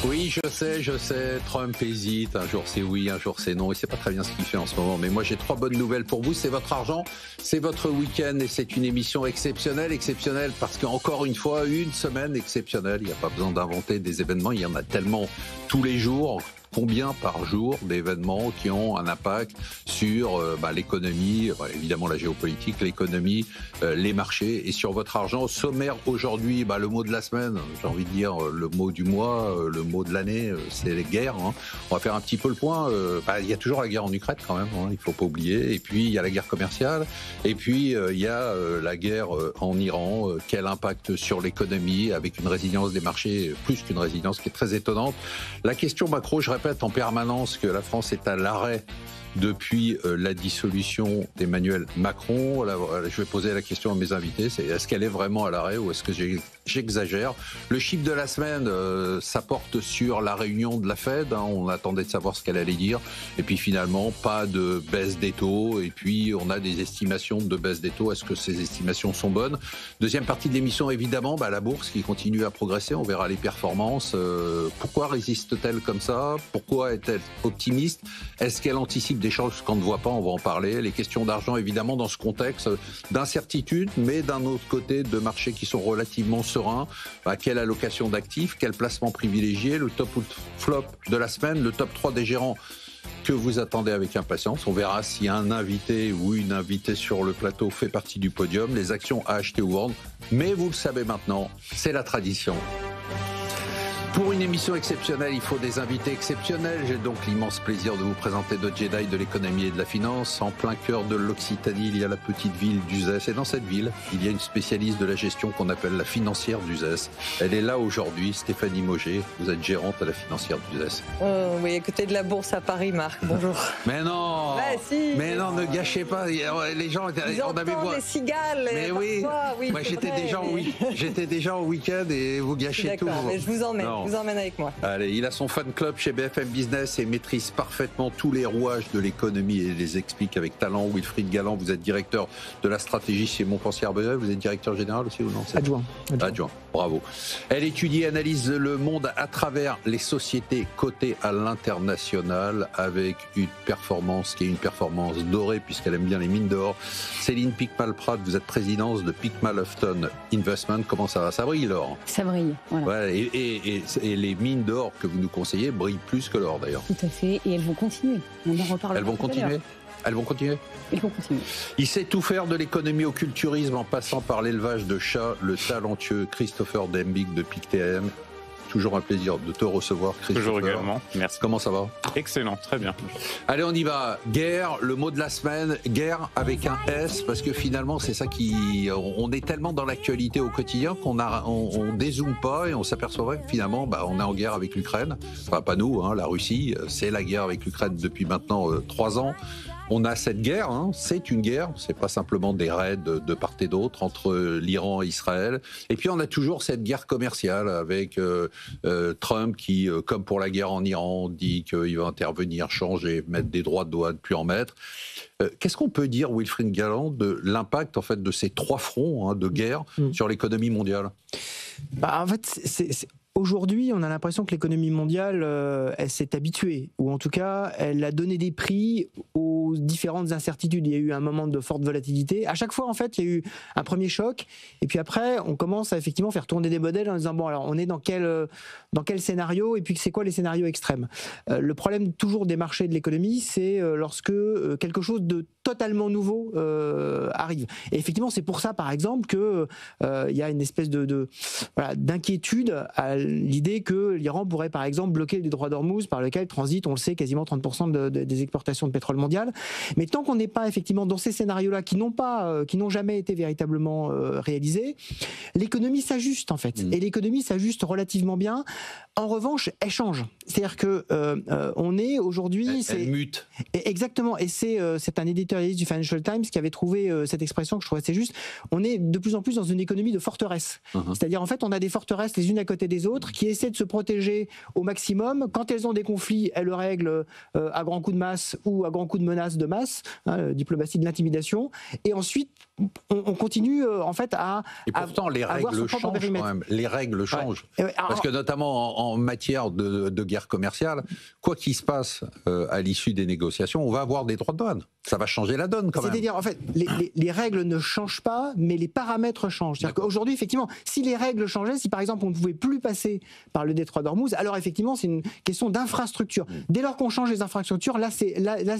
Oui, je sais, Trump hésite, un jour c'est oui, un jour c'est non, et c'est pas très bien ce qu'il fait en ce moment, mais moi j'ai 3 bonnes nouvelles pour vous, c'est votre argent, c'est votre week-end, et c'est une émission exceptionnelle parce qu'encore une fois, une semaine exceptionnelle, il n'y a pas besoin d'inventer des événements, il y en a tellement tous les jours. Combien par jour d'événements qui ont un impact sur l'économie, évidemment la géopolitique, l'économie, les marchés et sur votre argent. Au sommaire aujourd'hui, le mot de la semaine, j'ai envie de dire le mot du mois, le mot de l'année, c'est les guerres. Hein. On va faire un petit peu le point. Il y a toujours la guerre en Ukraine quand même, hein, il faut pas oublier. Et puis il y a la guerre commerciale. Et puis il y a la guerre en Iran. Quel impact sur l'économie avec une résilience des marchés, plus qu'une résilience qui est très étonnante. La question macro, je répète en permanence que la France est à l'arrêt depuis la dissolution d'Emmanuel Macron. Là, je vais poser la question à mes invités, c'est est-ce qu'elle est vraiment à l'arrêt ou est-ce que j'exagère? Le chiffre de la semaine, ça porte sur la réunion de la Fed, hein, on attendait de savoir ce qu'elle allait dire, et puis finalement, pas de baisse des taux, et puis on a des estimations de baisse des taux, est-ce que ces estimations sont bonnes? Deuxième partie de l'émission, évidemment, la bourse qui continue à progresser, on verra les performances. Pourquoi résiste-t-elle comme ça? Pourquoi est-elle optimiste? Est-ce qu'elle anticipe des choses qu'on ne voit pas? On va en parler. Les questions d'argent, évidemment, dans ce contexte d'incertitude, mais d'un autre côté, de marchés qui sont relativement sereins. Quelle allocation d'actifs? Quel placement privilégié? Le top ou le flop de la semaine? Le top 3 des gérants que vous attendez avec impatience. On verra si un invité ou une invitée sur le plateau fait partie du podium. Les actions à acheter ou vendre. Mais vous le savez maintenant, c'est la tradition. Pour une émission exceptionnelle, il faut des invités exceptionnels. J'ai donc l'immense plaisir de vous présenter deux Jedi de l'économie et de la finance. En plein cœur de l'Occitanie, il y a la petite ville d'Uzès. Et dans cette ville, il y a une spécialiste de la gestion qu'on appelle la financière d'Uzès. Elle est là aujourd'hui, Stéphanie Mauger. Vous êtes gérante à la financière d'Uzès. Oui, à côté de la bourse à Paris, Marc. Bonjour. Mais non, si, mais non, ne gâchez pas. Les gens, ils on avait entendent les cigales. Mais parfois, oui. Moi, j'étais déjà en week-end et vous gâchez tout. Mais je vous emmène. Non. Je vous emmène avec moi. Allez, il a son fan club chez BFM Business et maîtrise parfaitement tous les rouages de l'économie et les explique avec talent. Wilfried Galland, vous êtes directeur de la stratégie chez Montpensier Arbezel. Vous êtes directeur général aussi ou non? Adjoint. Bravo. Elle étudie et analyse le monde à travers les sociétés cotées à l'international avec une performance qui est une performance dorée puisqu'elle aime bien les mines d'or. Céline Picmal-Prat, vous êtes présidente de Picmal-Houghton Investment. Comment ça va? Ça brille l'or? Ça brille, voilà. Ouais, et les mines d'or que vous nous conseillez brillent plus que l'or d'ailleurs. Tout à fait, et elles vont continuer. On en reparlera. Elles vont continuer. Elles vont continuer. Elles vont continuer. Il sait tout faire de l'économie au culturisme en passant par l'élevage de chats, le talentueux Christopher Dembig de PicTM. Toujours un plaisir de te recevoir, Christopher. Toujours également, merci. Comment ça va? Excellent, très bien. Allez, on y va. Guerre, le mot de la semaine, guerre avec un S, parce que finalement, c'est ça qui... On est tellement dans l'actualité au quotidien on dézoome pas et on s'aperçoit que finalement, on est en guerre avec l'Ukraine. Enfin, pas nous, hein, la Russie, c'est la guerre avec l'Ukraine depuis maintenant 3 ans. On a cette guerre, hein, c'est une guerre, c'est pas simplement des raids de part et d'autre entre l'Iran et Israël. Et puis on a toujours cette guerre commerciale avec Trump qui, comme pour la guerre en Iran, dit qu'il va intervenir, changer, mettre des droits de douane, plus en mettre. Qu'est-ce qu'on peut dire, Wilfried Galland, de l'impact en fait de ces 3 fronts de guerre sur l'économie mondiale? En fait, aujourd'hui, on a l'impression que l'économie mondiale, elle s'est habituée, ou en tout cas, elle a donné des prix aux différentes incertitudes. Il y a eu un moment de forte volatilité. À chaque fois, en fait, il y a eu un premier choc, et puis après, on commence à effectivement faire tourner des modèles en disant bon, alors on est dans quel scénario, et puis c'est quoi les scénarios extrêmes? Le problème toujours des marchés de l'économie, c'est lorsque quelque chose de totalement nouveau arrive. Et effectivement, c'est pour ça, par exemple, que il y a une espèce d'inquiétude à l'idée que l'Iran pourrait, par exemple, bloquer le détroit d'Ormuz par lequel transitent, on le sait, quasiment 30% des exportations de pétrole mondial. Mais tant qu'on n'est pas effectivement dans ces scénarios-là qui n'ont jamais été véritablement réalisés, l'économie s'ajuste en fait. Et l'économie s'ajuste relativement bien. En revanche, elle change. C'est-à-dire que on est aujourd'hui... Elle mute. Exactement. Et c'est un éditorialiste du Financial Times qui avait trouvé cette expression que je trouvais assez juste. On est de plus en plus dans une économie de forteresse. C'est-à-dire, en fait, on a des forteresses les unes à côté des autres. d'autres qui essaient de se protéger au maximum. Quand elles ont des conflits, elles le règlent à grands coups de masse ou à grands coups de menaces de masse, diplomatie de l'intimidation. Et ensuite, on continue en fait à... Et pourtant, les règles changent quand même. Les règles changent. Ouais. Parce que notamment en matière de guerre commerciale, quoi qu'il se passe à l'issue des négociations, on va avoir des droits de douane. Ça va changer la donne quand même. C'est-à-dire, en fait, les règles ne changent pas, mais les paramètres changent. C'est-à-dire qu'aujourd'hui, effectivement, si les règles changeaient, si par exemple on ne pouvait plus passer par le détroit d'Ormuz, alors effectivement, c'est une question d'infrastructure. Dès lors qu'on change les infrastructures, là, c'est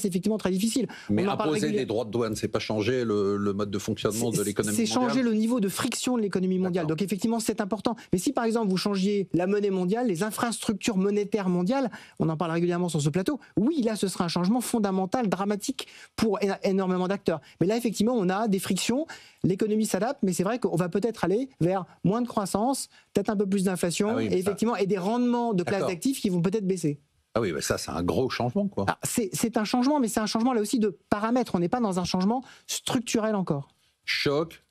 effectivement très difficile. Mais imposer des droits de douane, c'est pas changer le mode de fonctionnement de l'économie mondiale. C'est changer le niveau de friction de l'économie mondiale. Donc effectivement, c'est important. Mais si par exemple vous changiez la monnaie mondiale, les infrastructures monétaires mondiales, on en parle régulièrement sur ce plateau, oui, là, ce sera un changement fondamental, dramatique pour énormément d'acteurs. Mais là, effectivement, on a des frictions, l'économie s'adapte, mais c'est vrai qu'on va peut-être aller vers moins de croissance, peut-être un peu plus d'inflation, et effectivement, et des rendements de classes d'actifs qui vont peut-être baisser. Ah oui, bah ça, c'est un gros changement, quoi. C'est un changement, mais c'est un changement là aussi de paramètres. On n'est pas dans un changement structurel encore. Choc,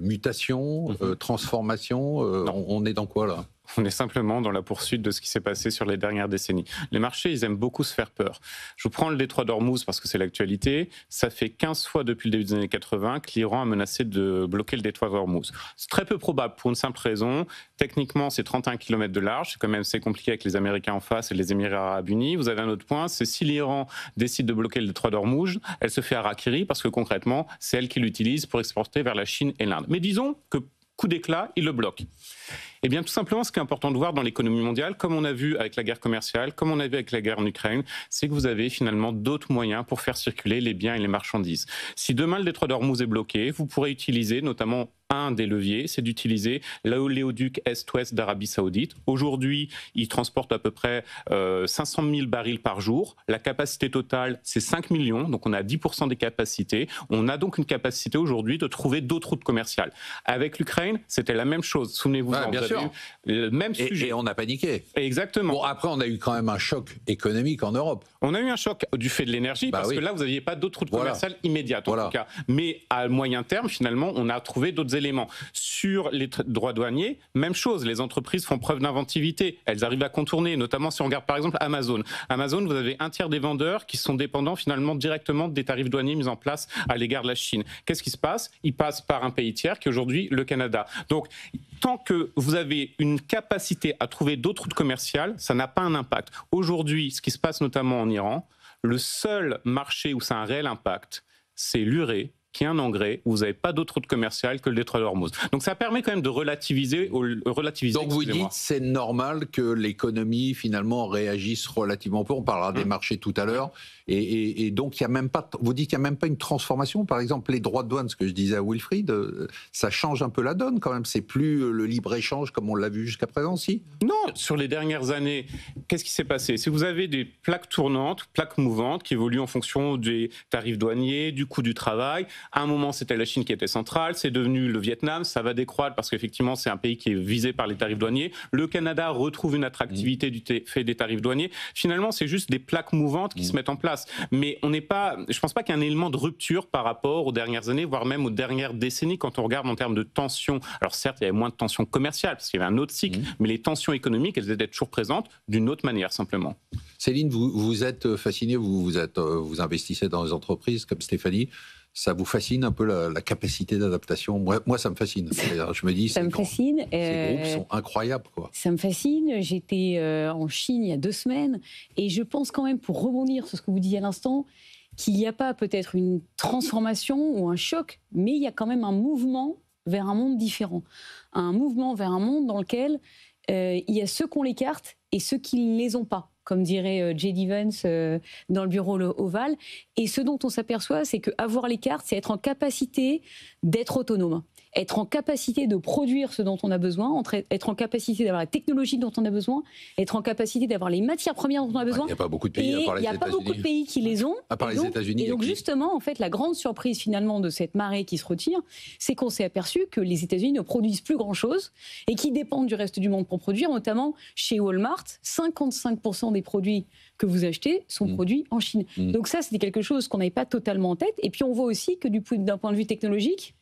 mutation, transformation, on est dans quoi là ? On est simplement dans la poursuite de ce qui s'est passé sur les dernières décennies. Les marchés, ils aiment beaucoup se faire peur. Je vous prends le détroit d'Ormuz parce que c'est l'actualité. Ça fait 15 fois depuis le début des années 80 que l'Iran a menacé de bloquer le détroit d'Ormuz. C'est très peu probable pour une simple raison. Techniquement, c'est 31 km de large. C'est quand même assez compliqué avec les Américains en face et les Émirats arabes unis. Vous avez un autre point, c'est si l'Iran décide de bloquer le détroit d'Ormuz, elle se fait harakiri parce que concrètement, c'est elle qui l'utilise pour exporter vers la Chine et l'Inde. Mais disons que coup d'éclat, il le bloque. Eh bien, tout simplement, ce qui est important de voir dans l'économie mondiale, comme on a vu avec la guerre commerciale, comme on a vu avec la guerre en Ukraine, c'est que vous avez finalement d'autres moyens pour faire circuler les biens et les marchandises. Si demain le détroit d'Ormuz est bloqué, vous pourrez utiliser notamment un des leviers, c'est d'utiliser l'oléoduc Est-Ouest d'Arabie Saoudite. Aujourd'hui, il transporte à peu près 500 000 barils par jour. La capacité totale, c'est 5 millions, donc on a 10% des capacités. On a donc une capacité aujourd'hui de trouver d'autres routes commerciales. Avec l'Ukraine, c'était la même chose. Souvenez-vous, bien sûr. Le même sujet. Et on a paniqué. Exactement. Bon, après, on a eu quand même un choc économique en Europe. On a eu un choc du fait de l'énergie, parce que là, vous n'aviez pas d'autres routes commerciales immédiates, en tout cas. Mais à moyen terme, finalement, on a trouvé d'autres éléments. Sur les droits douaniers, même chose. Les entreprises font preuve d'inventivité. Elles arrivent à contourner, notamment si on regarde par exemple Amazon. Amazon, vous avez un tiers des vendeurs qui sont dépendants finalement directement des tarifs douaniers mis en place à l'égard de la Chine. Qu'est-ce qui se passe ? Ils passent par un pays tiers qui est aujourd'hui le Canada. Donc, tant que vous avez une capacité à trouver d'autres routes commerciales, ça n'a pas un impact. Aujourd'hui, ce qui se passe notamment en Iran, le seul marché où ça a un réel impact, c'est l'urée, qui est un engrais où vous n'avez pas d'autre route commerciale que le détroit d'Ormuz. Donc ça permet quand même de relativiser. Donc vous dites c'est normal que l'économie finalement réagisse relativement peu. On parlera des marchés tout à l'heure. Et donc il y a même pas. Vous dites qu'il n'y a même pas une transformation. Par exemple les droits de douane, ce que je disais à Wilfried, ça change un peu la donne quand même. C'est plus le libre échange comme on l'a vu jusqu'à présent, si ? Non. Sur les dernières années, qu'est-ce qui s'est passé ? Si vous avez des plaques tournantes, plaques mouvantes qui évoluent en fonction des tarifs douaniers, du coût du travail. À un moment, c'était la Chine qui était centrale, c'est devenu le Vietnam, ça va décroître parce qu'effectivement, c'est un pays qui est visé par les tarifs douaniers. Le Canada retrouve une attractivité du fait des tarifs douaniers. Finalement, c'est juste des plaques mouvantes qui se mettent en place. Mais on n'est pas, je pense pas qu'il y ait un élément de rupture par rapport aux dernières années, voire même aux dernières décennies quand on regarde en termes de tensions. Alors certes, il y avait moins de tensions commerciales parce qu'il y avait un autre cycle, mais les tensions économiques, elles étaient toujours présentes d'une autre manière simplement. Céline, vous êtes fascinée, vous investissez dans les entreprises comme Stéphanie. Ça vous fascine un peu la capacité d'adaptation ? Moi, ça me fascine. Je me dis, ça me fascine. Ces groupes sont incroyables, quoi. Ça me fascine. J'étais en Chine il y a 2 semaines et je pense quand même, pour rebondir sur ce que vous disiez à l'instant, qu'il n'y a pas peut-être une transformation ou un choc, mais il y a quand même un mouvement vers un monde différent. Un mouvement vers un monde dans lequel il y a ceux qui ont les cartes et ceux qui ne les ont pas, comme dirait J.D. Vance dans le bureau Oval. Et ce dont on s'aperçoit, c'est qu'avoir les cartes, c'est être en capacité d'être autonome. Être en capacité de produire ce dont on a besoin, être en capacité d'avoir la technologie dont on a besoin, être en capacité d'avoir les matières premières dont on a besoin. Il n'y a pas beaucoup de pays, à part les États-Unis. Il n'y a pas beaucoup de pays qui les ont. À part les États-Unis. Et donc justement, en fait, la grande surprise finalement de cette marée qui se retire, c'est qu'on s'est aperçu que les États-Unis ne produisent plus grand-chose et qu'ils dépendent du reste du monde pour produire, notamment chez Walmart, 55% des produits que vous achetez sont produits en Chine. Donc ça, c'était quelque chose qu'on n'avait pas totalement en tête. Et puis on voit aussi que d'un point de vue technologique,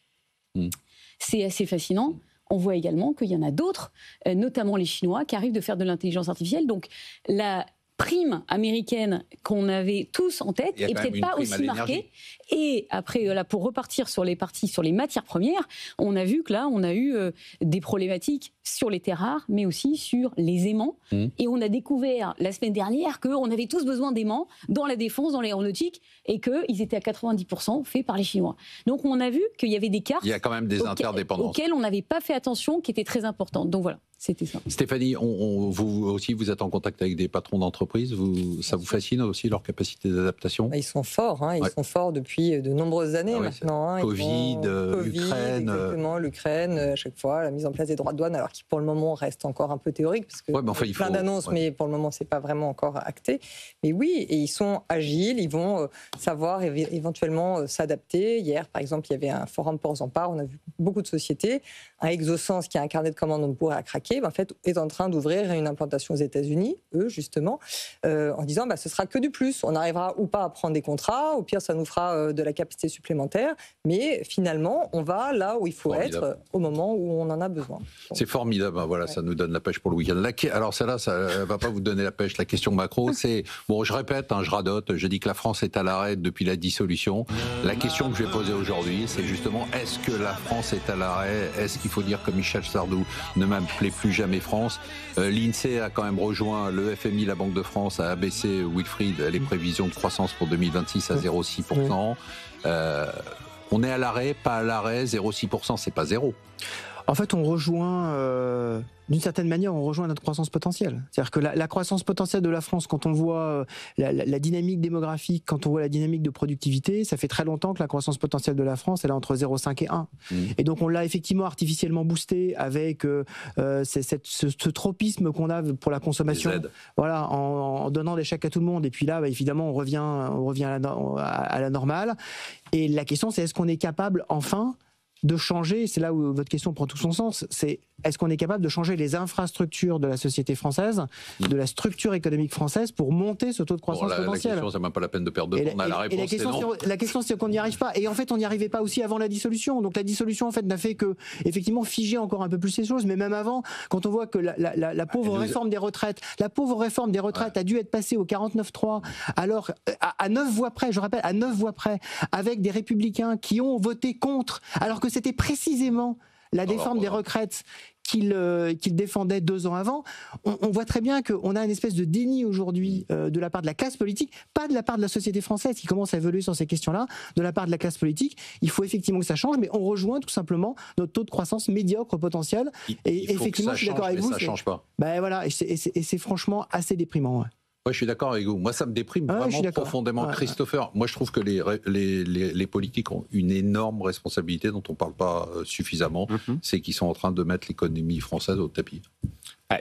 c'est assez fascinant. on voit également qu'il y en a d'autres, notamment les Chinois, qui arrivent de faire de l'intelligence artificielle. Donc la prime américaine qu'on avait tous en tête est peut-être pas aussi marquée. Et après, là, pour repartir sur les matières premières, on a vu que là, on a eu des problématiques sur les terres rares, mais aussi sur les aimants. Et on a découvert la semaine dernière qu'on avait tous besoin d'aimants dans la défense, dans l'aéronautique, et qu'ils étaient à 90% faits par les Chinois. Donc on a vu qu'il y avait des cartes. Il y a quand même des interdépendances auxquelles on n'avait pas fait attention, qui étaient très importantes. Donc voilà, c'était ça. Stéphanie, vous aussi, vous êtes en contact avec des patrons d'entreprise. Ça vous fascine aussi leur capacité d'adaptation? Ils sont forts, ils sont forts depuis de nombreuses années maintenant. Covid, l'Ukraine. Exactement, l'Ukraine, à chaque fois, la mise en place des droits de douane, alors qui pour le moment reste encore un peu théorique, parce que il y a plein d'annonces, mais pour le moment, c'est pas vraiment encore acté. Mais oui, et ils sont agiles, ils vont savoir éventuellement s'adapter. Hier, par exemple, il y avait un forum Ports-en-Part, on a vu beaucoup de sociétés. Un Exosens, qui a un carnet de commandes, on pourrait craquer, en fait, est en train d'ouvrir une implantation aux États-Unis, eux, justement, en disant ce sera que du plus. On arrivera ou pas à prendre des contrats, au pire, ça nous fera de la capacité supplémentaire, mais finalement, on va là où il faut être au moment où on en a besoin. C'est formidable, voilà, ça nous donne la pêche pour le week-end. Alors celle-là, ça ne va pas vous donner la pêche. La question macro, c'est, je répète, je radote, je dis que la France est à l'arrêt depuis la dissolution. La question que je vais poser aujourd'hui, c'est justement, est-ce que la France est à l'arrêt? Est-ce qu'il faut dire que Michel Sardou ne m'appelait plus jamais France? L'INSEE a quand même rejoint le FMI, la Banque de France, a abaissé, Wilfried, les prévisions de croissance pour 2026 à 0,6%. On est à l'arrêt, pas à l'arrêt, 0,6%, c'est pas zéro. En fait, on rejoint, d'une certaine manière, on rejoint notre croissance potentielle. C'est-à-dire que la croissance potentielle de la France, quand on voit la dynamique démographique, quand on voit la dynamique de productivité, ça fait très longtemps que la croissance potentielle de la France, elle est entre 0,5 et 1. Et donc, on l'a effectivement artificiellement boosté avec ce tropisme qu'on a pour la consommation. Voilà, en donnant des chèques à tout le monde. Et puis là, évidemment, on revient à la normale. Et la question, c'est est-ce qu'on est capable, enfin, de changer, c'est là où votre question prend tout son sens, c'est est-ce qu'on est capable de changer les infrastructures de la société française, de la structure économique française pour monter ce taux de croissance potentiel? La question, c'est même pas la peine de perdre de temps, on a la réponse, c'est non. La question, c'est qu'on n'y arrive pas. Et en fait, on n'y arrivait pas aussi avant la dissolution. Donc la dissolution, en fait, n'a fait que, effectivement, figer encore un peu plus ces choses. Mais même avant, quand on voit que la pauvre réforme des retraites, a dû être passée au 49.3, alors à 9 voix près, je rappelle, à 9 voix près, avec des républicains qui ont voté contre, alors que c'était précisément la réforme des retraites qu'il défendait 2 ans avant. On voit très bien qu'on a une espèce de déni aujourd'hui de la part de la classe politique, pas de la part de la société française qui commence à évoluer sur ces questions-là, de la part de la classe politique. Il faut effectivement que ça change, mais on rejoint tout simplement notre taux de croissance médiocre potentiel. Et effectivement, je suis d'accord avec vous. Ça change pas. Voilà, et c'est franchement assez déprimant. Moi, je suis d'accord avec vous. Moi, ça me déprime vraiment profondément. Christopher, moi, je trouve que les politiques ont une énorme responsabilité dont on ne parle pas suffisamment. C'est qu'ils sont en train de mettre l'économie française au tapis.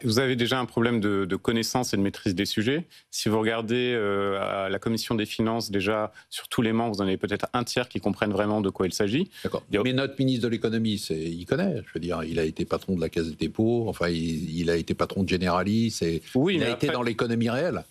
Vous avez déjà un problème de connaissance et de maîtrise des sujets. Si vous regardez à la commission des finances, déjà, sur tous les membres, vous en avez peut-être un tiers qui comprennent vraiment de quoi il s'agit. D'accord. Mais notre ministre de l'économie, il connaît. Je veux dire, il a été patron de la Caisse des dépôts, enfin, il a été patron de Generali, il a été dans l'économie réelle.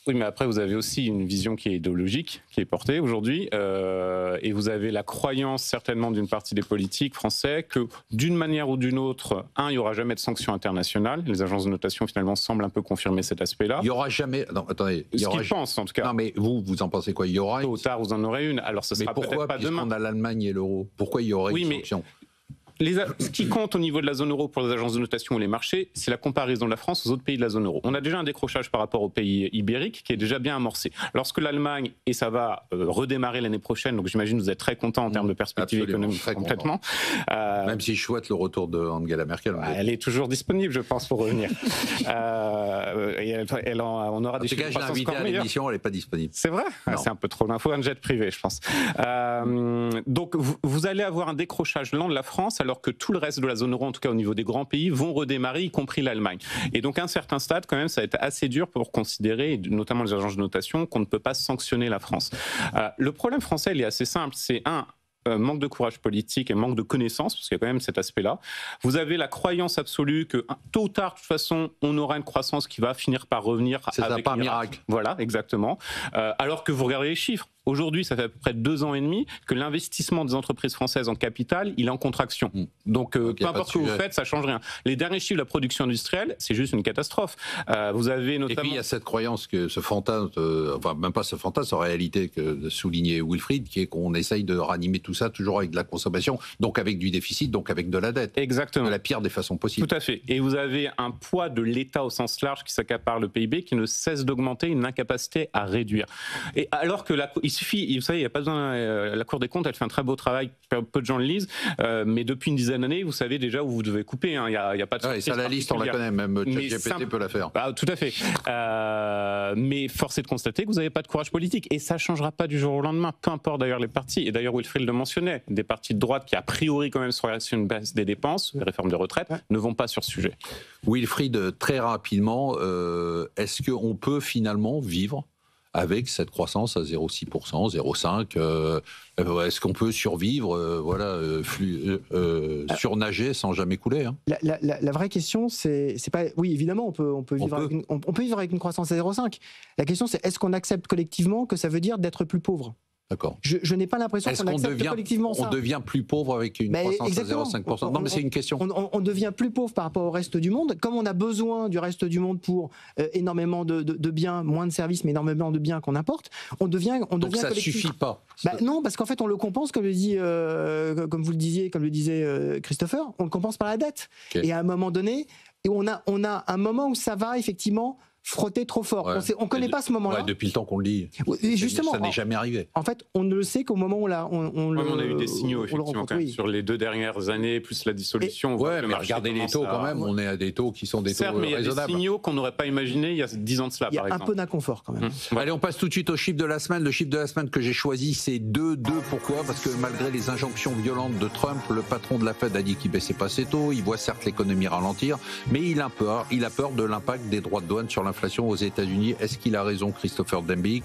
Oui, mais après, vous avez aussi une vision qui est idéologique, qui est portée aujourd'hui, et vous avez la croyance, certainement, d'une partie des politiques français que, d'une manière ou d'une autre, il n'y aura jamais de sanctions internationales. Les agences de notation, finalement, semblent un peu confirmer cet aspect-là. Il n'y aura jamais... Non, attendez. Ce qu'ils pensent, en tout cas. Non, mais vous en pensez quoi? Il y aura... Tôt ou tard, vous en aurez une. Alors, ce sera peut-être pas demain. On a l'Allemagne et l'euro. Pourquoi il y aurait une sanction? Ce qui compte au niveau de la zone euro pour les agences de notation ou les marchés, c'est la comparaison de la France aux autres pays de la zone euro. On a déjà un décrochage par rapport aux pays ibériques qui est déjà bien amorcé. Lorsque l'Allemagne, et ça va redémarrer l'année prochaine, donc j'imagine que vous êtes très content en termes de perspectives économiques complètement. Même si je souhaite le retour de Angela Merkel. Elle est toujours disponible, je pense, pour revenir. On aura des chiffres de croissance encore meilleurs. En tout cas, je l'ai invitée à l'émission, elle n'est pas disponible. C'est vrai? C'est un peu trop d'infos, un jet privé, je pense. Donc, vous allez avoir un décrochage lent de la France, alors que tout le reste de la zone euro, en tout cas au niveau des grands pays, vont redémarrer, y compris l'Allemagne. Et donc à un certain stade, quand même, ça va être assez dur pour considérer, notamment les agences de notation, qu'on ne peut pas sanctionner la France. Le problème français, il est assez simple. C'est manque de courage politique et manque de connaissances, parce qu'il y a quand même cet aspect-là. Vous avez la croyance absolue que tôt ou tard, de toute façon, on aura une croissance qui va finir par revenir. C'est ça, par miracle. Voilà, exactement. Alors que vous regardez les chiffres. Aujourd'hui, ça fait à peu près 2 ans et demi que l'investissement des entreprises françaises en capital, il est en contraction. Donc, peu importe ce que vous faites, ça change rien. Les derniers chiffres de la production industrielle, c'est juste une catastrophe. Vous avez notamment... Et puis, il y a cette croyance que ce fantasme, enfin, même pas ce fantasme, en réalité, que soulignait Wilfried, qui est qu'on essaye de ranimer tout ça toujours avec de la consommation, donc avec du déficit, donc avec de la dette. Exactement. De la pire des façons possibles. Tout à fait. Et vous avez un poids de l'État au sens large qui s'accapare le PIB, qui ne cesse d'augmenter, une incapacité à réduire. Et alors que il suffit, vous savez, il n'y a pas besoin, la Cour des comptes, elle fait un très beau travail, peu de gens le lisent, mais depuis une dizaine d'années, vous savez déjà où vous devez couper, hein. Il n'y a pas de surprise. Ça, la liste, on la connaît, même ChatGPT peut la faire. Tout à fait. Mais force est de constater que vous n'avez pas de courage politique, et ça ne changera pas du jour au lendemain, peu importe d'ailleurs les partis. Et d'ailleurs, Wilfried le mentionnait, des partis de droite qui, a priori, quand même, sont sur une baisse des dépenses, les réformes de retraite, ne vont pas sur ce sujet. Wilfried, très rapidement, est-ce qu'on peut finalement vivre avec cette croissance à 0,6%, 0,5%, est-ce qu'on peut survivre, surnager sans jamais couler, hein? La vraie question, c'est pas... Oui, évidemment, on peut vivre avec une croissance à 0,5%. La question, c'est est-ce qu'on accepte collectivement que ça veut dire d'être plus pauvre? D'accord. Je n'ai pas l'impression qu'on accepte collectivement ça. On devient plus pauvre avec une croissance à 0,5%. Non, mais c'est une question. On devient plus pauvre par rapport au reste du monde. Comme on a besoin du reste du monde pour énormément de biens, moins de services, mais énormément de biens qu'on importe, on devient Donc ça ne suffit pas. Non, parce qu'en fait, on le compense, comme vous le disiez, comme le disait Christopher, on le compense par la dette. Okay. Et à un moment donné, on a un moment où ça va effectivement frotter trop fort. Ouais. On ne connaît pas ce moment-là. Ouais, depuis le temps qu'on le dit. Justement, ça n'est jamais arrivé. En fait, on ne le sait qu'au moment où on a eu des signaux, effectivement, quand même, sur les 2 dernières années, plus la dissolution. Mais regardez les taux quand même, on est à des taux qui sont des taux raisonnables. Mais il y a des signaux qu'on n'aurait pas imaginés il y a 10 ans de cela, par exemple. Il y a un peu d'inconfort quand même. Allez, on passe tout de suite au chiffre de la semaine. Le chiffre de la semaine que j'ai choisi, c'est 2. Pourquoi ? Parce que malgré les injonctions violentes de Trump, le patron de la Fed a dit qu'il baissait pas ses taux. Il voit certes l'économie ralentir, mais il a peur de l'impact des droits de douane sur l'inflation aux États-Unis. Est-ce qu'il a raison, Christopher Dembig ?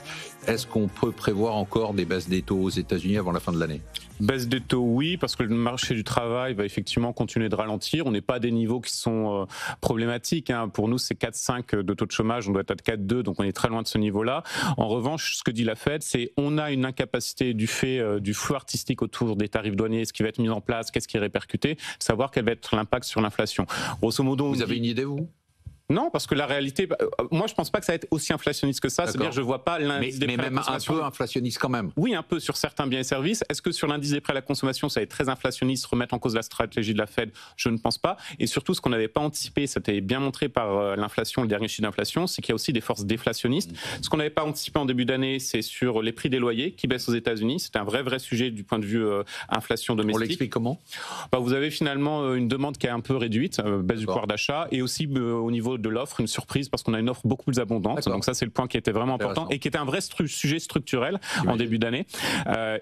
Est-ce qu'on peut prévoir encore des baisses des taux aux États-Unis avant la fin de l'année ? Baisse des taux, oui, parce que le marché du travail va effectivement continuer de ralentir. On n'est pas à des niveaux qui sont problématiques, hein. Pour nous, c'est 4,5 de taux de chômage, on doit être à 4,2, donc on est très loin de ce niveau-là. En revanche, ce que dit la Fed, c'est on a une incapacité du fait du flou artistique autour des tarifs douaniers, ce qui va être mis en place, qu'est-ce qui est répercuté, de savoir quel va être l'impact sur l'inflation. Grosso modo, vous avez une idée, vous ? Non, parce que la réalité, moi je pense pas que ça va être aussi inflationniste que ça. C'est-à-dire, je vois pas l'indice des prêts à la consommation. Mais même un peu inflationniste quand même. Oui, un peu sur certains biens et services. Est-ce que sur l'indice des prêts à la consommation, ça va être très inflationniste, remettre en cause la stratégie de la Fed ? Je ne pense pas. Et surtout, ce qu'on n'avait pas anticipé, ça a été bien montré par l'inflation, le dernier chiffre d'inflation, c'est qu'il y a aussi des forces déflationnistes. Ce qu'on n'avait pas anticipé en début d'année, c'est sur les prix des loyers qui baissent aux États-Unis. C'est un vrai sujet du point de vue inflation domestique. On l'explique comment ? Vous avez finalement une demande qui est un peu réduite, baisse du pouvoir d'achat, et aussi au niveau de l'offre, une surprise parce qu'on a une offre beaucoup plus abondante. Donc ça, c'est le point qui était vraiment important et qui était un vrai sujet structurel en début d'année.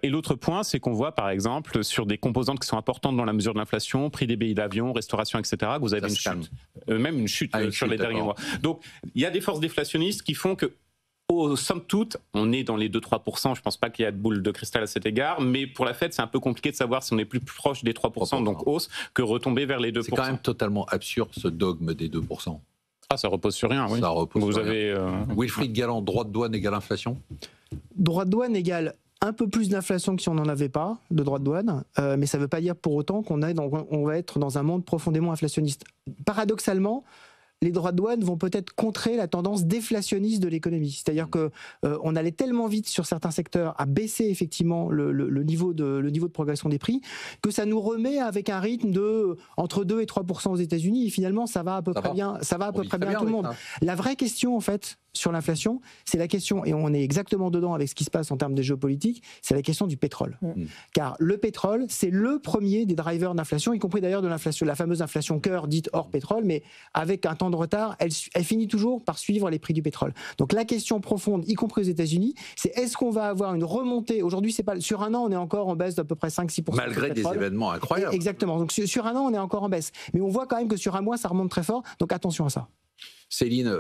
Et l'autre point, c'est qu'on voit, par exemple, sur des composantes qui sont importantes dans la mesure de l'inflation, prix des billets d'avion, restauration, etc., que vous avez une chute. Même une chute sur les derniers mois. Donc, il y a des forces déflationnistes qui font que, somme toute, on est dans les 2-3%. Je ne pense pas qu'il y a de boule de cristal à cet égard, mais pour la Fed, c'est un peu compliqué de savoir si on est plus proche des 3%, donc hausse, que retomber vers les 2%. C'est quand même totalement absurde, ce dogme des 2%. Ça repose sur rien, oui. Ça repose sur rien. Wilfried Galland, droit de douane égale inflation ? Droit de douane égale un peu plus d'inflation que si on n'en avait pas de droit de douane, mais ça ne veut pas dire pour autant qu'on va être dans un monde profondément inflationniste. Paradoxalement, les droits de douane vont peut-être contrer la tendance déflationniste de l'économie. C'est-à-dire qu'on allait tellement vite sur certains secteurs à baisser effectivement le niveau de progression des prix que ça nous remet avec un rythme de entre 2 et 3% aux États-Unis et finalement ça va à peu près bien tout le monde. La vraie question en fait sur l'inflation, c'est la question, et on est exactement dedans avec ce qui se passe en termes de géopolitique, c'est la question du pétrole. Car le pétrole, c'est le premier des drivers d'inflation, y compris d'ailleurs de l'inflation, la fameuse inflation cœur dite hors pétrole, mais avec un temps de retard, elle finit toujours par suivre les prix du pétrole. Donc la question profonde, y compris aux États-Unis, c'est est-ce qu'on va avoir une remontée ? Aujourd'hui, c'est pas sur un an, on est encore en baisse d'à peu près 5-6%. Malgré des événements incroyables. Exactement. Donc sur un an, on est encore en baisse. Mais on voit quand même que sur un mois, ça remonte très fort. Donc attention à ça. Céline,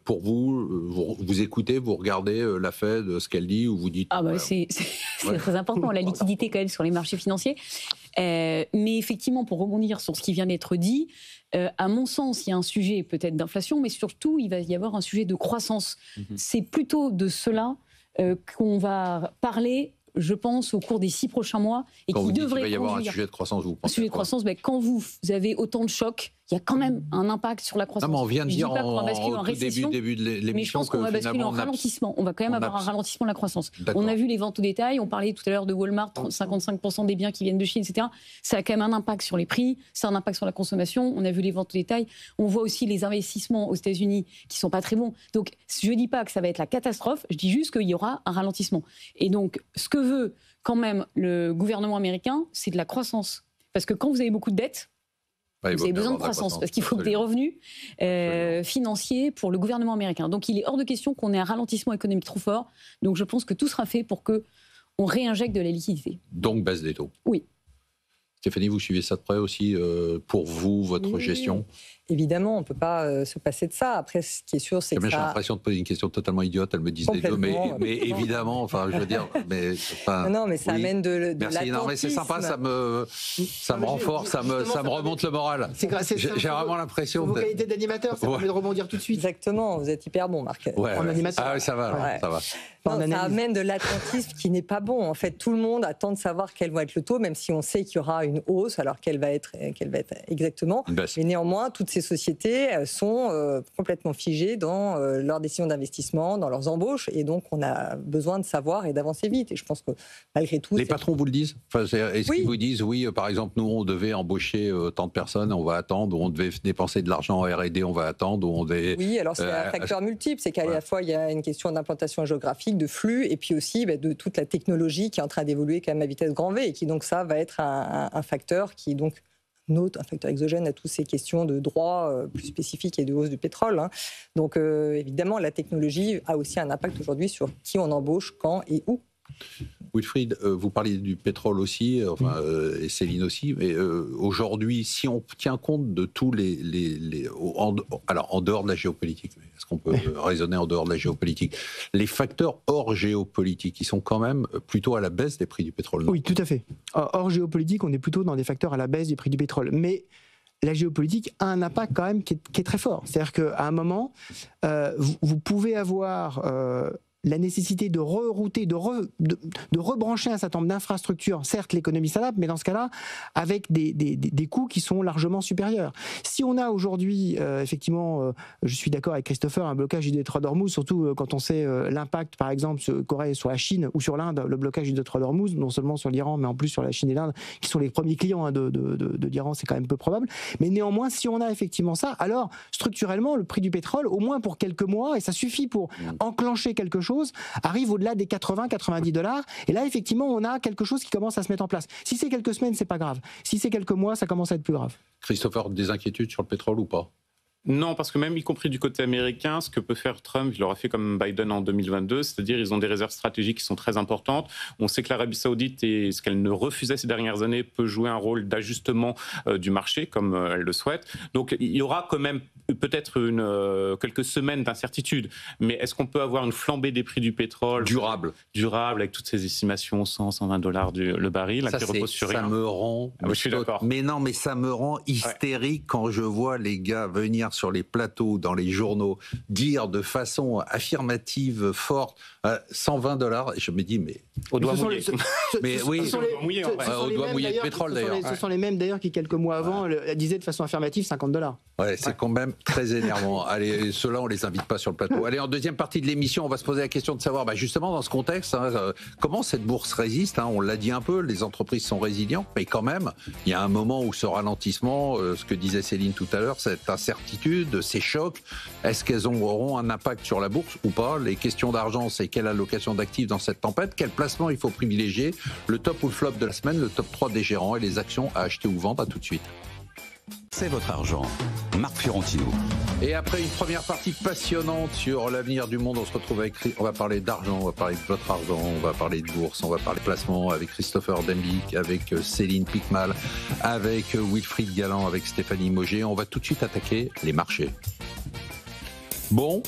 pour vous écoutez, vous regardez la Fed, ce qu'elle dit, ou vous dites... C'est très important, la liquidité quand même sur les marchés financiers. Mais effectivement, pour rebondir sur ce qui vient d'être dit, à mon sens, il y a un sujet peut-être d'inflation, mais surtout, il va y avoir un sujet de croissance. C'est plutôt de cela qu'on va parler, je pense, au cours des 6 prochains mois, et quand qui devrait il va y avoir un sujet de croissance, vous pensez? Un sujet de croissance, quand vous avez autant de chocs, il y a quand même un impact sur la croissance. Non, mais on vient de dire en récession, début de l'émission, mais je pense qu'on va basculer en ralentissement. On va quand même avoir un ralentissement de la croissance. On a vu les ventes au détail, on parlait tout à l'heure de Walmart, 55% des biens qui viennent de Chine, etc. Ça a quand même un impact sur les prix, ça a un impact sur la consommation. On a vu les ventes au détail. On voit aussi les investissements aux États-Unis qui sont pas très bons. Donc, je ne dis pas que ça va être la catastrophe, je dis juste qu'il y aura un ralentissement. Et donc, ce que veut quand même le gouvernement américain, c'est de la croissance. Parce que quand vous avez beaucoup de dettes, vous avez besoin de croissance, parce qu'il faut des revenus financiers pour le gouvernement américain. Donc il est hors de question qu'on ait un ralentissement économique trop fort. Donc je pense que tout sera fait pour qu'on réinjecte de la liquidité. Donc baisse des taux. Oui. Stéphanie, vous suivez ça de près aussi pour vous, votre gestion? Évidemment, on ne peut pas se passer de ça. Après, ce qui est sûr, c'est que j'ai l'impression de poser une question totalement idiote. Elles me disent les deux, mais évidemment, enfin, je veux dire, mais non, mais ça amène de merci. Non, mais c'est sympa, ça me renforce, ça me remonte le moral. J'ai vraiment l'impression. Vos qualités d'animateur, ça permet de rebondir tout de suite. Exactement, vous êtes hyper bon, Marc. En animateur. Ah, ça va, ça va. Non, ça amène de l'attentisme qui n'est pas bon. En fait, tout le monde attend de savoir quel va être le taux, même si on sait qu'il y aura une hausse, alors quelle va être exactement. Mais néanmoins, toutes ces sociétés sont complètement figées dans leurs décisions d'investissement, dans leurs embauches, et donc on a besoin de savoir et d'avancer vite. Et je pense que malgré tout, les patrons vous le disent. Enfin, est-ce qu'ils vous disent oui, par exemple, nous on devait embaucher tant de personnes, on va attendre, ou on devait dépenser de l'argent en R&D, on va attendre, ou on devait. Oui, alors c'est un facteur multiple, c'est qu'à la fois il y a une question d'implantation géographique, de flux, et puis aussi de toute la technologie qui est en train d'évoluer quand même à vitesse grand V, et qui donc ça va être un facteur qui est donc un facteur exogène à toutes ces questions de droit plus spécifiques et de hausse du pétrole. Donc évidemment, la technologie a aussi un impact aujourd'hui sur qui on embauche, quand et où. Wilfried, vous parliez du pétrole aussi, et Céline aussi, mais aujourd'hui, si on tient compte de tous alors en dehors de la géopolitique, est-ce qu'on peut raisonner en dehors de la géopolitique, les facteurs hors géopolitique, ils sont quand même plutôt à la baisse des prix du pétrole, non? Oui, tout à fait. Hors géopolitique, on est plutôt dans des facteurs à la baisse du prix du pétrole, mais la géopolitique a un impact quand même qui est très fort. C'est-à-dire qu'à un moment, vous pouvez avoir la nécessité de rerouter, de rebrancher un certain nombre d'infrastructures. Certes, l'économie s'adapte, mais dans ce cas-là, avec des coûts qui sont largement supérieurs. Si on a aujourd'hui, effectivement, je suis d'accord avec Christopher, un blocage du détroit d'Ormuz, surtout quand on sait l'impact, par exemple, qu'aurait sur la Chine ou sur l'Inde, le blocage du détroit d'Ormuz, non seulement sur l'Iran, mais en plus sur la Chine et l'Inde, qui sont les premiers clients de l'Iran, c'est quand même peu probable. Mais néanmoins, si on a effectivement ça, alors structurellement, le prix du pétrole, au moins pour quelques mois, et ça suffit pour enclencher quelque chose, arrive au-delà des 80-90 $. Et là, effectivement, on a quelque chose qui commence à se mettre en place. Si c'est quelques semaines, c'est pas grave. Si c'est quelques mois, ça commence à être plus grave. Christopher, des inquiétudes sur le pétrole ou pas? Non, parce que même y compris du côté américain, ce que peut faire Trump, il l'aura fait comme Biden en 2022, c'est-à-dire ils ont des réserves stratégiques qui sont très importantes. On sait que l'Arabie Saoudite, et ce qu'elle ne refusait ces dernières années, peut jouer un rôle d'ajustement du marché, comme elle le souhaite. Donc il y aura quand même peut-être quelques semaines d'incertitude. Mais est-ce qu'on peut avoir une flambée des prix du pétrole durable, avec toutes ces estimations, $100-120 le baril, qui repose sur rien? Ça me rend... je suis d'accord. Mais non, mais ça me rend hystérique quand je vois les gars venir sur les plateaux, dans les journaux, dire de façon affirmative, forte, $120, et je me dis, mais... Au doigt mouillé. Mais oui, au doigt mouillé de pétrole, d'ailleurs. Ce sont les mêmes, d'ailleurs, qui, quelques mois avant, disaient de façon affirmative $50. Ouais, c'est quand même très énervant. Allez, ceux-là, on les invite pas sur le plateau. Allez, en deuxième partie de l'émission, on va se poser la question de savoir, justement, dans ce contexte, comment cette bourse résiste. On l'a dit un peu, les entreprises sont résilientes, mais quand même, il y a un moment où ce ralentissement, ce que disait Céline tout à l'heure, cette incertitude, ces chocs, est-ce qu'elles auront un impact sur la bourse ou pas? Les questions d'argent, c'est quelle allocation d'actifs dans cette tempête, quel placement il faut privilégier, le top ou le flop de la semaine, le top 3 des gérants et les actions à acheter ou vendre. À tout de suite. C'est votre argent. Marc Fiorentino. Et après une première partie passionnante sur l'avenir du monde, on se retrouve on va parler d'argent, on va parler de votre argent, on va parler de bourse, on va parler de placement avec Christopher Dembick, avec Céline Picmal, avec Wilfried Galland, avec Stéphanie Mauger. On va tout de suite attaquer les marchés. Bon,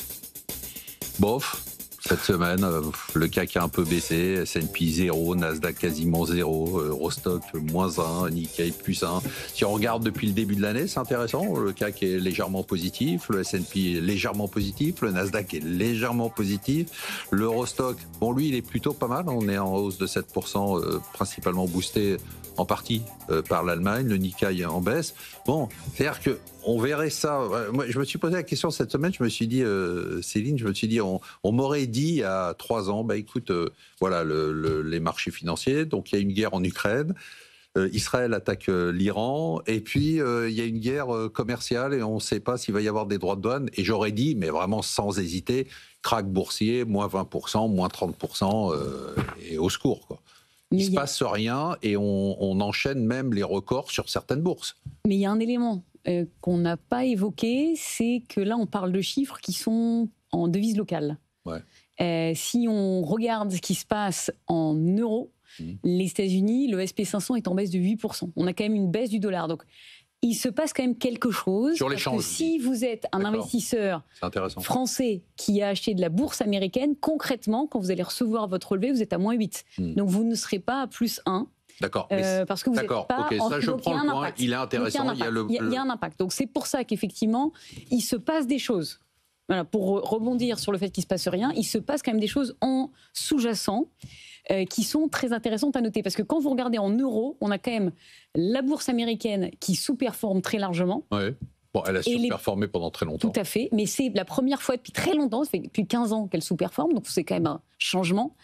bof, Cette semaine, le CAC a un peu baissé, S&P 0, Nasdaq quasiment 0, Eurostock moins 1, Nikkei plus 1. Si on regarde depuis le début de l'année, c'est intéressant, le CAC est légèrement positif, le S&P est légèrement positif, le Nasdaq est légèrement positif, l'Eurostock, bon lui il est plutôt pas mal, on est en hausse de 7%, principalement boosté en partie par l'Allemagne, le Nikkei en baisse. Bon, c'est-à-dire que on verrait ça. Moi, je me suis posé la question cette semaine. Je me suis dit, Céline, on m'aurait dit il y a 3 ans, écoute, voilà les marchés financiers. Donc il y a une guerre en Ukraine. Israël attaque l'Iran. Et puis il y a une guerre commerciale et on ne sait pas s'il va y avoir des droits de douane. Et j'aurais dit, mais vraiment sans hésiter, krach boursier, moins 20%, moins 30%, et au secours, quoi. Il ne se passe rien et on enchaîne même les records sur certaines bourses. Mais il y a un élément qu'on n'a pas évoqué, c'est que là, on parle de chiffres qui sont en devise locale. Ouais. Si on regarde ce qui se passe en euros, les États-Unis, le SP 500 est en baisse de 8%. On a quand même une baisse du dollar. Donc, il se passe quand même quelque chose. Sur l'échange. Si vous êtes un investisseur français qui a acheté de la bourse américaine, concrètement, quand vous allez recevoir votre relevé, vous êtes à moins 8. Donc vous ne serez pas à plus 1. D'accord. Parce que vous n'êtes pas... Ça, je prends le point. Il est intéressant. Il y a un impact. Donc c'est pour ça qu'effectivement, il se passe des choses. Voilà, pour rebondir sur le fait qu'il ne se passe rien, il se passe quand même des choses en sous-jacent qui sont très intéressantes à noter. Parce que quand vous regardez en euros, on a quand même la bourse américaine qui sous-performe très largement. Ouais. Bon, elle a sous-performé pendant très longtemps. Tout à fait, mais c'est la première fois depuis très longtemps, ça fait depuis 15 ans qu'elle sous-performe, donc c'est quand même un changement.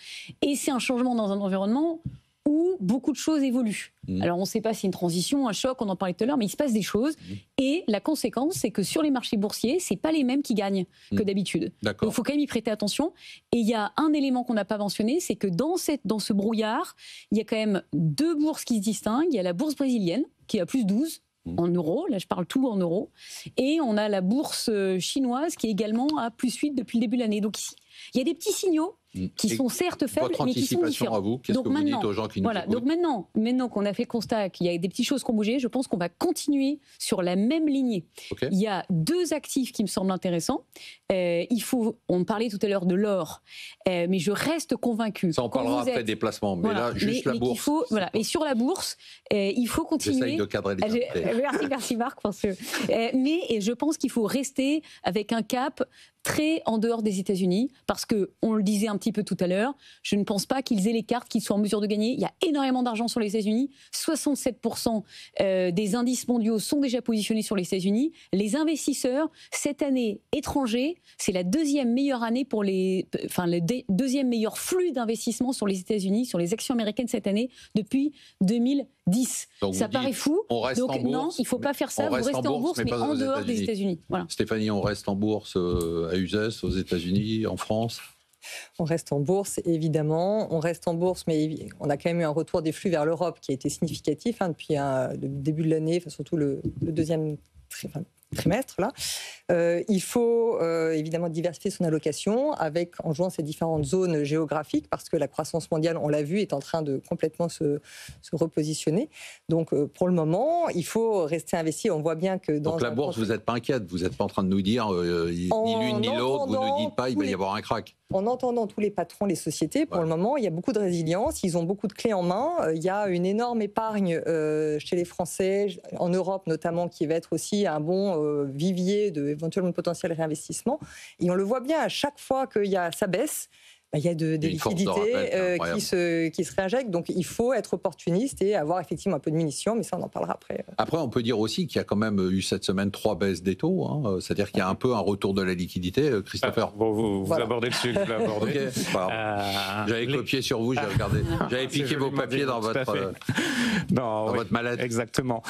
Et c'est un changement dans un environnement où beaucoup de choses évoluent. Alors on ne sait pas si c'est une transition, un choc, on en parlait tout à l'heure, mais il se passe des choses. Et la conséquence, c'est que sur les marchés boursiers, ce n'est pas les mêmes qui gagnent que d'habitude. Donc il faut quand même y prêter attention. Et il y a un élément qu'on n'a pas mentionné, c'est que dans ce brouillard, il y a quand même 2 bourses qui se distinguent. Il y a la bourse brésilienne, qui est à plus 12 en euros, là je parle tout en euros, et on a la bourse chinoise qui est également à plus 8 depuis le début de l'année. Donc ici, il y a des petits signaux qui sont certes faibles, mais qui sont différents. À vous, qu'est-ce que vous dites aux gens qui nous écoutent ? Donc maintenant qu'on a fait constat qu'il y a des petites choses qui ont bougé, je pense qu'on va continuer sur la même lignée. Il y a 2 actifs qui me semblent intéressants. On parlait tout à l'heure de l'or, mais je reste convaincue. Ça, on parlera après des placements, mais là, juste la bourse. Et sur la bourse, il faut continuer. J'essaye de cadrer les Merci Marc. Mais je pense qu'il faut rester avec un cap très en dehors des États-Unis, parce que, on le disait un petit peu tout à l'heure, je ne pense pas qu'ils aient les cartes qu'ils soient en mesure de gagner. Il y a énormément d'argent sur les États-Unis. 67% des indices mondiaux sont déjà positionnés sur les États-Unis. Les investisseurs, cette année, étrangers, c'est la 2e meilleure année pour le 2e meilleur flux d'investissement sur les États-Unis, sur les actions américaines cette année, depuis 2010. Donc ça paraît fou. On reste en bourse, non, il ne faut pas faire ça. Vous restez en bourse, mais en dehors des États-Unis. Voilà. Stéphanie, on reste en bourse à Uzès, aux États-Unis, en France ? On reste en bourse, évidemment. On reste en bourse, mais on a quand même eu un retour des flux vers l'Europe qui a été significatif depuis le début de l'année, surtout le 2e trimestre. Là. Il faut évidemment diversifier son allocation en jouant ces différentes zones géographiques, parce que la croissance mondiale, on l'a vu, est en train de complètement se repositionner. Donc pour le moment, il faut rester investi. On voit bien que dans donc la bourse, vous n'êtes pas inquiète, vous n'êtes pas en train de nous dire ni l'une ni l'autre, vous ne dites pas il va y avoir un krach. En entendant tous les patrons, les sociétés, pour le moment, il y a beaucoup de résilience, ils ont beaucoup de clés en main. Il y a une énorme épargne chez les Français, en Europe notamment, qui va être aussi un bon vivier de éventuellement potentiel réinvestissement. Et on le voit bien, à chaque fois que ça baisse, il y a des liquidités qui se réinjectent. Donc il faut être opportuniste et avoir effectivement un peu de munitions, mais ça on en parlera après. Après, on peut dire aussi qu'il y a quand même eu cette semaine 3 baisses des taux. C'est-à-dire qu'il y a un peu un retour de la liquidité, Christopher. Vous abordez le sujet que je voulais aborder. J'avais copié sur vous, j'ai regardé. J'avais piqué vos papiers dans votre mallette. Exactement.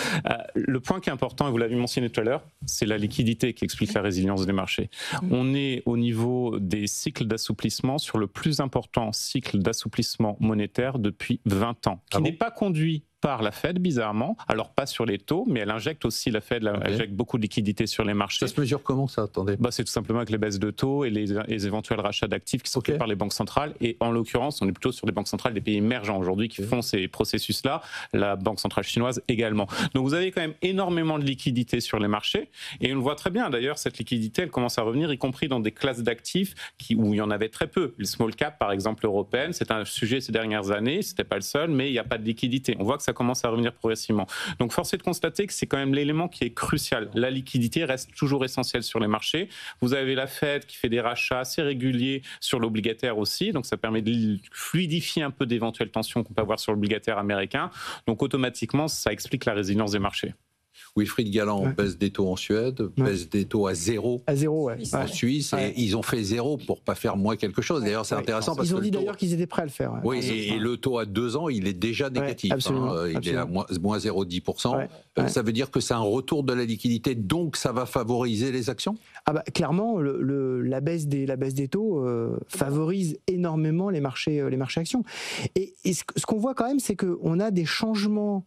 Le point qui est important, et vous l'avez mentionné tout à l'heure, c'est la liquidité qui explique la résilience des marchés. On est au niveau des cycles d'assouplissement sur le plus important cycle d'assouplissement monétaire depuis 20 ans, qui n'est pas conduit par la Fed, bizarrement. Alors, pas sur les taux, mais elle injecte aussi, la Fed injecte beaucoup de liquidités sur les marchés. Ça se mesure comment, ça? Attendez. C'est tout simplement avec les baisses de taux et les éventuels rachats d'actifs qui sont faits par les banques centrales. Et en l'occurrence, on est plutôt sur les banques centrales des pays émergents aujourd'hui qui font ces processus-là. La Banque centrale chinoise également. Donc, vous avez quand même énormément de liquidités sur les marchés. Et on le voit très bien, d'ailleurs, cette liquidité, elle commence à revenir, y compris dans des classes d'actifs où il y en avait très peu. Le small cap, par exemple, européenne, c'est un sujet ces dernières années. C'était pas le seul, mais il n'y a pas de liquidité. On voit que ça commence à revenir progressivement. Donc, force est de constater que c'est quand même l'élément qui est crucial. La liquidité reste toujours essentielle sur les marchés. Vous avez la Fed qui fait des rachats assez réguliers sur l'obligataire aussi. Donc, ça permet de fluidifier un peu d'éventuelles tensions qu'on peut avoir sur l'obligataire américain. Donc, automatiquement, ça explique la résilience des marchés. Wilfried Galland, baisse des taux en Suède, baisse des taux à zéro. À zéro, en Suisse, et ils ont fait zéro pour pas faire moins quelque chose. D'ailleurs, c'est intéressant parce que ils ont dit d'ailleurs qu'ils étaient prêts à le faire. Oui, et le taux à 2 ans, il est déjà négatif. Il est à moins 0,10%. Ça veut dire que c'est un retour de la liquidité, donc ça va favoriser les actions? Clairement, la baisse des taux favorise énormément les marchés actions. Et ce qu'on voit quand même, c'est qu'on a des changements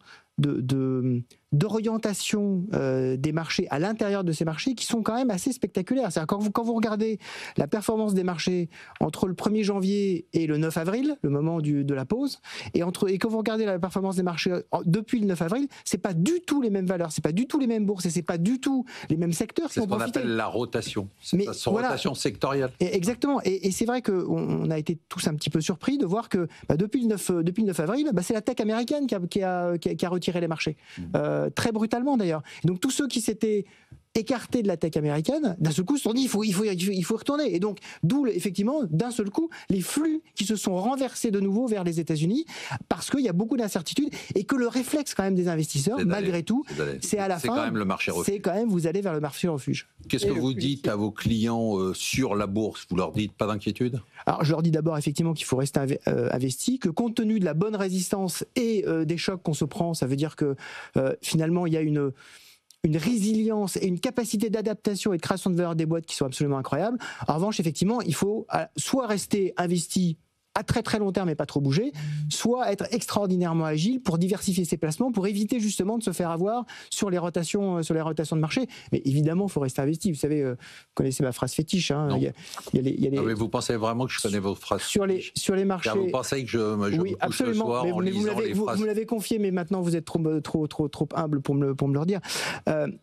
d'orientation des marchés à l'intérieur de ces marchés qui sont quand même assez spectaculaires. C'est-à-dire quand vous regardez la performance des marchés entre le 1er janvier et le 9 avril, le moment de la pause, et quand vous regardez la performance des marchés depuis le 9 avril, c'est pas du tout les mêmes valeurs, c'est pas du tout les mêmes bourses et c'est pas du tout les mêmes secteurs qui ont profité. C'est ce qu'on appelle la rotation. Rotation sectorielle. Exactement. Et c'est vrai qu'on a été tous un petit peu surpris de voir que depuis le 9 avril, c'est la tech américaine qui a retiré les marchés. Très brutalement d'ailleurs. Et donc tous ceux qui s'étaient écartés de la tech américaine, d'un seul coup se sont dit il faut y retourner. Et donc d'où effectivement d'un seul coup les flux qui se sont renversés de nouveau vers les États-Unis parce qu'il y a beaucoup d'incertitudes et que le réflexe quand même des investisseurs, malgré tout, c'est à la fin, c'est quand même le marché refuge. C'est quand même vous allez vers le marché refuge. Qu'est-ce que vous dites à vos clients sur la bourse? Vous leur dites pas d'inquiétude? Alors je leur dis d'abord effectivement qu'il faut rester investi, que compte tenu de la bonne résistance et des chocs qu'on se prend, ça veut dire que finalement il y a une résilience et une capacité d'adaptation et de création de valeur des boîtes qui sont absolument incroyables. En revanche, effectivement, il faut soit rester investi à très très long terme et pas trop bouger, soit être extraordinairement agile pour diversifier ses placements, pour éviter justement de se faire avoir sur les rotations de marché. Mais évidemment, il faut rester investi. Vous savez, vous connaissez ma phrase fétiche. Mais vous pensez vraiment que je connais votre phrase sur les marchés? Vous pensez que je me couche absolument. le soir en lisant les phrases? Vous me l'avez confié, mais maintenant vous êtes trop humble pour me le redire.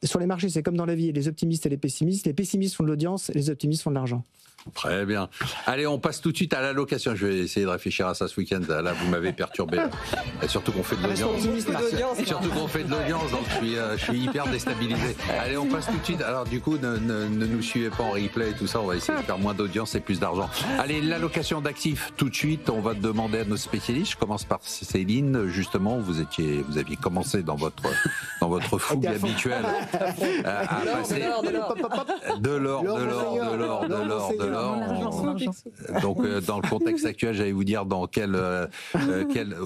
Sur les marchés, c'est comme dans la vie, les optimistes et les pessimistes. Les pessimistes font de l'audience, les optimistes font de l'argent. Très bien. Allez, on passe tout de suite à l'allocation. Je vais essayer de réfléchir à ça ce week-end. Là, vous m'avez perturbé. Et surtout qu'on fait de l'audience. Donc je suis hyper déstabilisé. Allez, on passe tout de suite. Alors du coup, ne nous suivez pas en replay et tout ça. On va essayer de faire moins d'audience et plus d'argent. Allez, l'allocation d'actifs tout de suite. On va demander à nos spécialistes. Je commence par Céline. Justement, vous aviez commencé dans votre fougue habituelle à passer de l'or. Donc, dans le contexte actuel, j'allais vous dire dans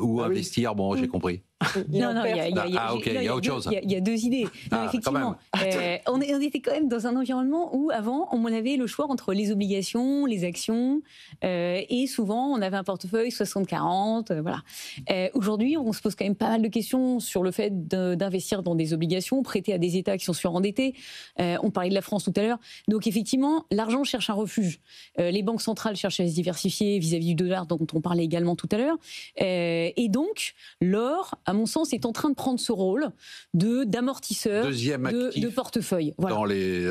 où investir. Bon, j'ai compris. Il y a autre chose. Il y a deux idées. Non, effectivement, on était quand même dans un environnement où avant, on avait le choix entre les obligations, les actions, et souvent on avait un portefeuille 60-40. Voilà. Aujourd'hui, on se pose quand même pas mal de questions sur le fait d'investir dans des obligations, prêter à des États qui sont surendettés. On parlait de la France tout à l'heure. Donc effectivement, l'argent cherche un refuge. Les banques centrales cherchent à se diversifier vis-à-vis du dollar, dont on parlait également tout à l'heure. Et donc, l'or, à mon sens, est en train de prendre ce rôle d'amortisseur de portefeuille. Voilà. Dans les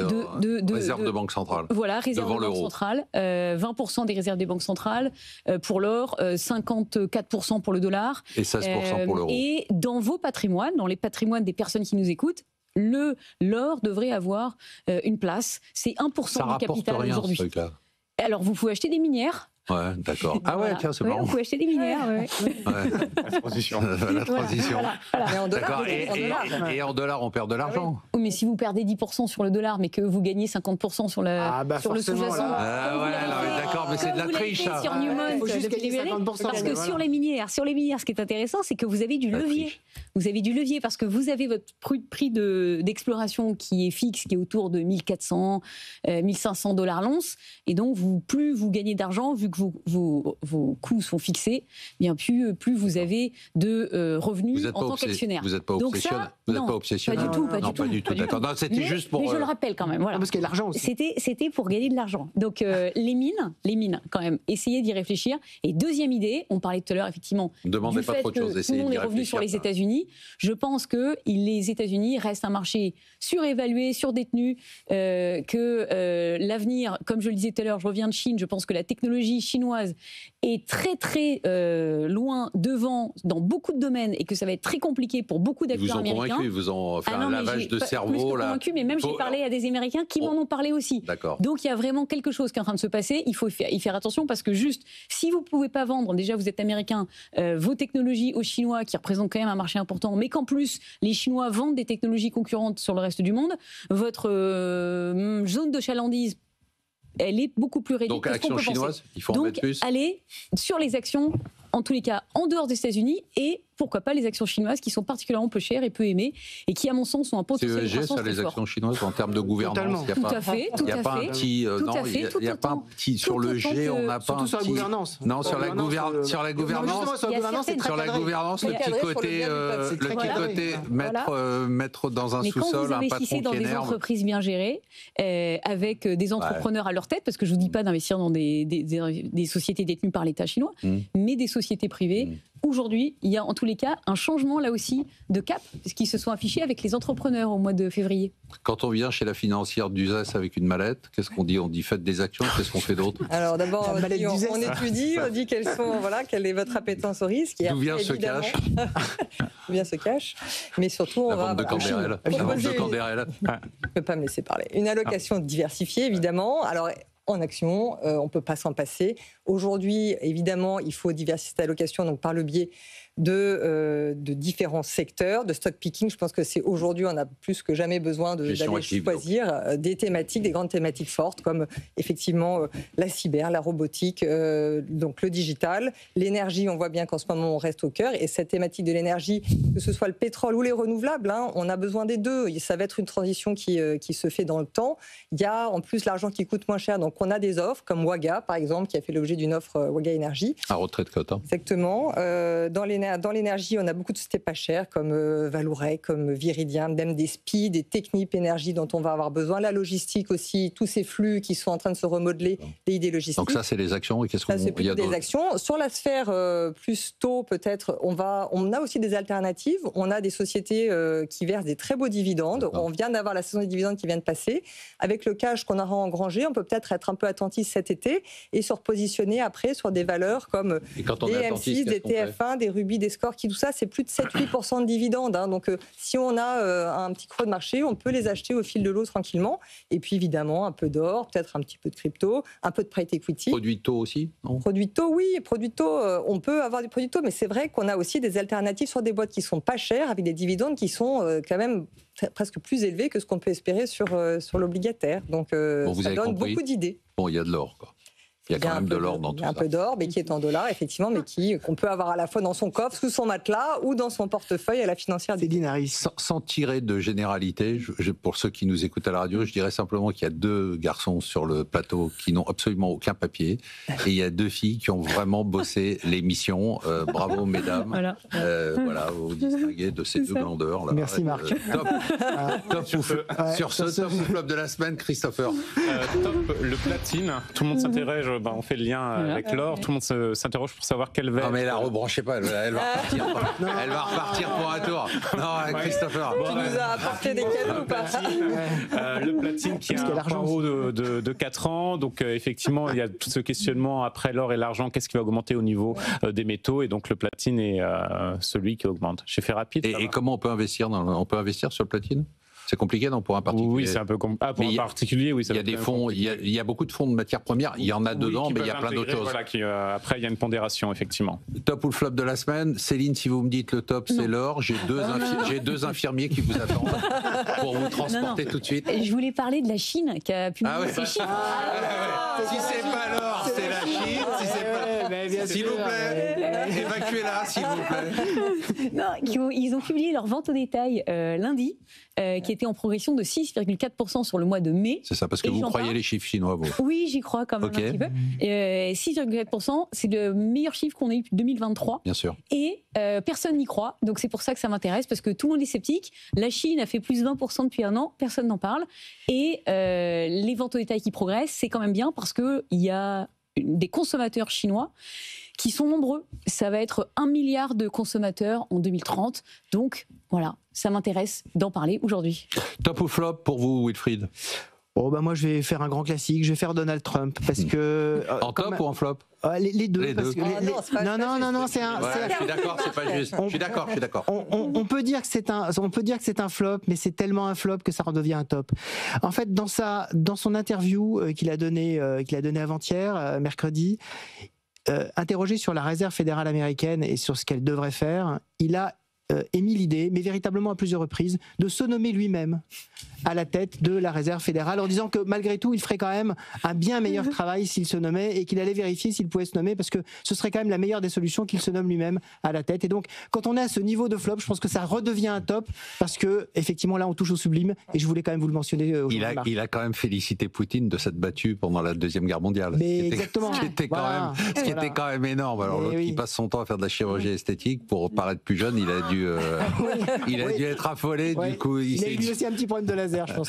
réserves de banque centrale. Voilà, réserves de banque centrale. 20% des réserves des banques centrales pour l'or, 54% pour le dollar. Et 16% pour l'euro. Et dans vos patrimoines, dans les patrimoines des personnes qui nous écoutent, l'or devrait avoir une place. C'est 1% du capital aujourd'hui. Alors, vous pouvez acheter des minières. Ouais, d'accord. Ah ouais, tiens, c'est marrant. On peut acheter des minières, La transition. La transition. Voilà. Et en dollars, on perd de l'argent. Oui, mais si vous perdez 10% sur le dollar, mais que vous gagnez 50% sur le sous-jacent. Ah ouais, d'accord, mais c'est de la triche. Sur Newmont, parce que sur les minières, ce qui est intéressant, c'est que vous avez du levier. Vous avez du levier parce que vous avez votre prix d'exploration qui est fixe, qui est autour de 1400, 1500 $ l'once. Et donc, plus vous gagnez d'argent, vu que vos coûts sont fixés, bien plus vous avez de revenus en tant qu'actionnaire. Vous n'êtes pas obsessionnel. Vous n'êtes pas obsessionnel. Pas du tout. D'accord. Non, c'était juste pour. Mais je le rappelle quand même. Voilà. Parce qu'il y a l'argent aussi. C'était pour gagner de l'argent. Donc les mines, quand même, essayez d'y réfléchir. Et deuxième idée, on parlait tout à l'heure effectivement du fait que tout le monde est revenu sur les États-Unis. Je pense que les États-Unis restent un marché surévalué, surdétenu, que l'avenir, comme je le disais tout à l'heure, je reviens de Chine, je pense que la technologie chinoise est très très loin devant dans beaucoup de domaines et que ça va être très compliqué pour beaucoup d'acteurs américains. Ils vous ont fait un lavage de cerveau. Plus que convaincu, mais même j'ai parlé à des Américains qui m'en ont parlé aussi. D'accord. Donc il y a vraiment quelque chose qui est en train de se passer. Il faut y faire attention parce que juste, si vous ne pouvez pas vendre, déjà vous êtes américain, vos technologies aux Chinois qui représentent quand même un marché important, mais qu'en plus les Chinois vendent des technologies concurrentes sur le reste du monde, votre zone de chalandise, elle est beaucoup plus réduite. Donc actions chinoises, il faut en mettre plus. Donc allez sur les actions, en tous les cas, en dehors des États-Unis et pourquoi pas les actions chinoises qui sont particulièrement peu chères et peu aimées et qui, à mon sens, sont un potentiel de croissance très fort. C'est les actions chinoises en termes de gouvernance. Tout à fait. Il n'y a pas un petit. Non, il n'y a pas un petit. Sur le G, on n'a pas un petit. Sur la gouvernance. Non, sur la gouvernance. Sur la gouvernance, le petit côté mettre dans un sous-sol un patron qui énerve. Mais quand vous investissez dans des entreprises bien gérées, avec des entrepreneurs à leur tête, parce que je ne vous dis pas d'investir dans des sociétés détenues par l'État chinois, mais des sociétés privées. Aujourd'hui, il y a en tous les cas un changement là aussi de cap, puisqu'ils se sont affichés avec les entrepreneurs au mois de février. Quand on vient chez la financière d'Uzès avec une mallette, qu'est-ce qu'on dit ? On dit faites des actions, qu'est-ce qu'on fait d'autre ? Alors d'abord, on étudie, on dit quelle est votre appétence au risque. D'où vient ce cash ? D'où vient ce cash ? Mais surtout, on va... La vente de Candérel. Je ne peux pas me laisser parler. Une allocation diversifiée, évidemment. Alors... En action, on ne peut pas s'en passer. Aujourd'hui, évidemment, il faut diversifier cette allocation donc par le biais de différents secteurs, de stock picking. Je pense que c'est aujourd'hui, on a plus que jamais besoin d'aller choisir des thématiques, des grandes thématiques fortes, comme effectivement la cyber, la robotique, donc le digital, l'énergie. On voit bien qu'en ce moment, on reste au cœur. Et cette thématique de l'énergie, que ce soit le pétrole ou les renouvelables, on a besoin des deux. Ça va être une transition qui se fait dans le temps. Il y a en plus l'argent qui coûte moins cher. Donc on a des offres, comme Waga, par exemple, qui a fait l'objet d'une offre Waga Énergie. À retrait de cote. Exactement. Dans l'énergie, on a beaucoup de sociétés pas chères, comme Valourec, comme Viridien, même des SPI, des Technip Énergie dont on va avoir besoin. La logistique aussi, tous ces flux qui sont en train de se remodeler, les idées logistiques. Donc ça, c'est les actions. Et qu'est-ce qu'on c'est plutôt des actions. Sur la sphère plus tôt, peut-être, on a aussi des alternatives. On a des sociétés qui versent des très beaux dividendes. On vient d'avoir la saison des dividendes qui vient de passer. Avec le cash qu'on aura engrangé, on peut peut-être être un peu attentif cet été et se repositionner après sur des valeurs comme des M6, des TF1, des Ruby, des Scores, qui tout ça, c'est plus de 7-8% de dividendes. Donc si on a un petit creux de marché, on peut les acheter au fil de l'eau tranquillement. Et puis évidemment, un peu d'or, peut-être un petit peu de crypto, un peu de private equity. Produits taux aussi, non ? Produits taux, oui. Produits taux, on peut avoir des produits taux, mais c'est vrai qu'on a aussi des alternatives sur des boîtes qui sont pas chères, avec des dividendes qui sont quand même presque plus élevés que ce qu'on peut espérer sur l'obligataire. Donc ça donne beaucoup d'idées. Bon, il y a de l'or, quoi. Il y a quand même de l'or dans tout ça. Un peu d'or, mais qui est en dollars, effectivement, mais qu'on peut avoir à la fois dans son coffre, sous son matelas ou dans son portefeuille à la financière. Sans tirer de généralité, pour ceux qui nous écoutent à la radio, je dirais simplement qu'il y a 2 garçons sur le plateau qui n'ont absolument aucun papier, et il y a 2 filles qui ont vraiment bossé l'émission. Bravo, mesdames. Voilà, vous distinguez de ces 2 glandeurs. Là. Merci, Marc. Sur ce top ou flop de la semaine, Christopher. Top, le platine. Tout le monde s'intéresse. On fait le lien avec l'or. Tout le monde s'interroge pour savoir quelle va. Non, mais la rebranchez pas. Elle va repartir. Elle va repartir pour un tour. Non, Christopher. Tu nous as apporté des cadeaux ou pas ? Le platine qui a un point haut de 4 ans. Donc, effectivement, il y a tout ce questionnement après l'or et l'argent. Qu'est-ce qui va augmenter au niveau des métaux ? Et donc, le platine est celui qui augmente. J'ai fait rapide. Et comment on peut investir on peut investir sur le platine ? C'est compliqué, non, pour un particulier? Oui, c'est un peu compliqué. Pour un particulier, oui. Il y a des fonds, il y a beaucoup de fonds de matières premières, il y en a dedans, mais il y a plein d'autres choses. Voilà, après, il y a une pondération, effectivement. Top ou le flop de la semaine? Céline, si vous me dites le top, c'est l'or. J'ai deux infirmiers qui vous attendent pour vous transporter tout de suite. Je voulais parler de la Chine, qui a publié ses chiffres. Si c'est pas l'or, c'est la Chine. S'il vous plaît, évacuez-la, s'il vous plaît. Non, ils ont publié leur vente au détail lundi, qui était en progression de 6,4% sur le mois de mai. C'est ça, parce que vous croyez les chiffres chinois, vous? Oui, j'y crois quand même un petit peu. 6,4%, c'est le meilleur chiffre qu'on ait eu depuis 2023. Bien sûr. Et personne n'y croit, donc c'est pour ça que ça m'intéresse, parce que tout le monde est sceptique. La Chine a fait plus 20% depuis un an, personne n'en parle. Et les ventes au détail qui progressent, c'est quand même bien, parce qu'il y a des consommateurs chinois qui sont nombreux. Ça va être 1 milliard de consommateurs en 2030. Donc, voilà, ça m'intéresse d'en parler aujourd'hui. Top ou flop pour vous, Wilfried? Moi, je vais faire un grand classique. Je vais faire Donald Trump parce que en top ou en flop? Les deux. Les deux. Non, c'est un. Je suis d'accord, c'est pas juste. Je suis d'accord. On peut dire que c'est un flop, mais c'est tellement un flop que ça redevient un top. En fait, dans son interview qu'il a donné avant-hier, mercredi, interrogé sur la Réserve fédérale américaine et sur ce qu'elle devrait faire, il a émis l'idée, mais véritablement à plusieurs reprises, de se nommer lui-même à la tête de la Réserve fédérale, en disant que malgré tout, il ferait quand même un bien meilleur travail s'il se nommait et qu'il allait vérifier s'il pouvait se nommer, parce que ce serait quand même la meilleure des solutions qu'il se nomme lui-même à la tête. Et donc, quand on est à ce niveau de flop, je pense que ça redevient un top, parce que effectivement, là, on touche au sublime, et je voulais quand même vous le mentionner. Il a quand même félicité Poutine de s'être battu pendant la Deuxième Guerre mondiale. Mais exactement. Ce qui était quand même énorme. Alors, l'autre qui passe son temps à faire de la chirurgie esthétique pour paraître plus jeune, il a dû être affolé. Du coup, il a eu aussi un petit problème de laser, je pense.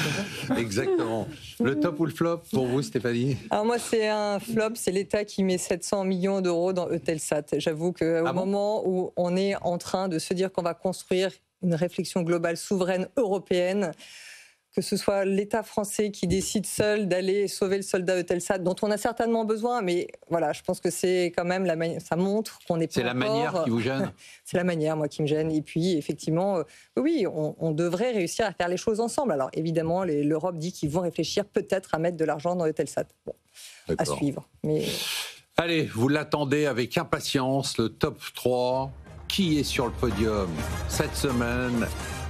Exactement. Le top ou le flop pour vous, Stéphanie? Alors moi, c'est un flop. C'est l'État qui met 700 millions d'euros dans Eutelsat. J'avoue qu'au moment où on est en train de se dire qu'on va construire une réflexion globale souveraine européenne, que ce soit l'État français qui décide seul d'aller sauver le soldat Eutelsat, dont on a certainement besoin, mais voilà, je pense que c'est quand même ça montre qu'on n'est pas. C'est la manière qui vous gêne? C'est la manière, moi, qui me gêne. Et puis, effectivement, oui, on devrait réussir à faire les choses ensemble. Alors, évidemment, l'Europe dit qu'ils vont réfléchir peut-être à mettre de l'argent dans Eutelsat. Bon, à suivre. Mais... Allez, vous l'attendez avec impatience, le top 3. Qui est sur le podium cette semaine?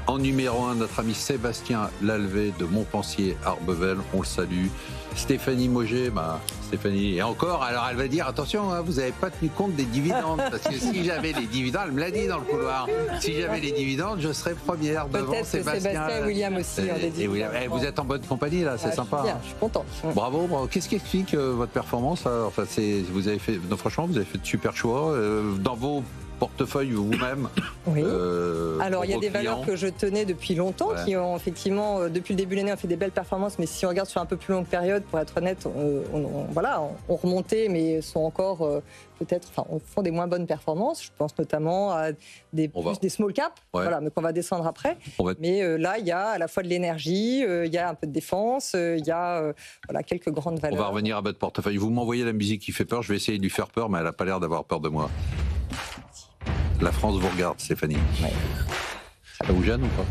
En numéro 1, notre ami Sébastien Lalvé de Montpensier, Arbevel, on le salue. Stéphanie Mauger, Stéphanie, et encore, alors elle va dire, attention, vous n'avez pas tenu compte des dividendes, parce que si j'avais les dividendes, elle me l'a dit dans le couloir, si j'avais les dividendes, je serais première devant Sébastien. Et William aussi. Vous êtes en bonne compagnie, là, c'est sympa. Bien, je suis content. Bravo. Qu'est-ce qui explique votre performance? Enfin, vous avez fait, franchement, vous avez fait de super choix. Dans vos portefeuille vous-même. Oui. Alors, il y a des valeurs que je tenais depuis longtemps, qui ont effectivement, depuis le début de l'année, ont fait des belles performances, mais si on regarde sur un peu plus longue période, pour être honnête, on remontait, mais sont encore font des moins bonnes performances. Je pense notamment à des small cap, mais qu'on va descendre après. Mais là, il y a à la fois de l'énergie, il y a un peu de défense, il y a quelques grandes valeurs. On va revenir à votre portefeuille. Vous m'envoyez la musique qui fait peur, je vais essayer de lui faire peur, mais elle n'a pas l'air d'avoir peur de moi. La France vous regarde, Stéphanie. Ouais. Ça vous gêne ou pas?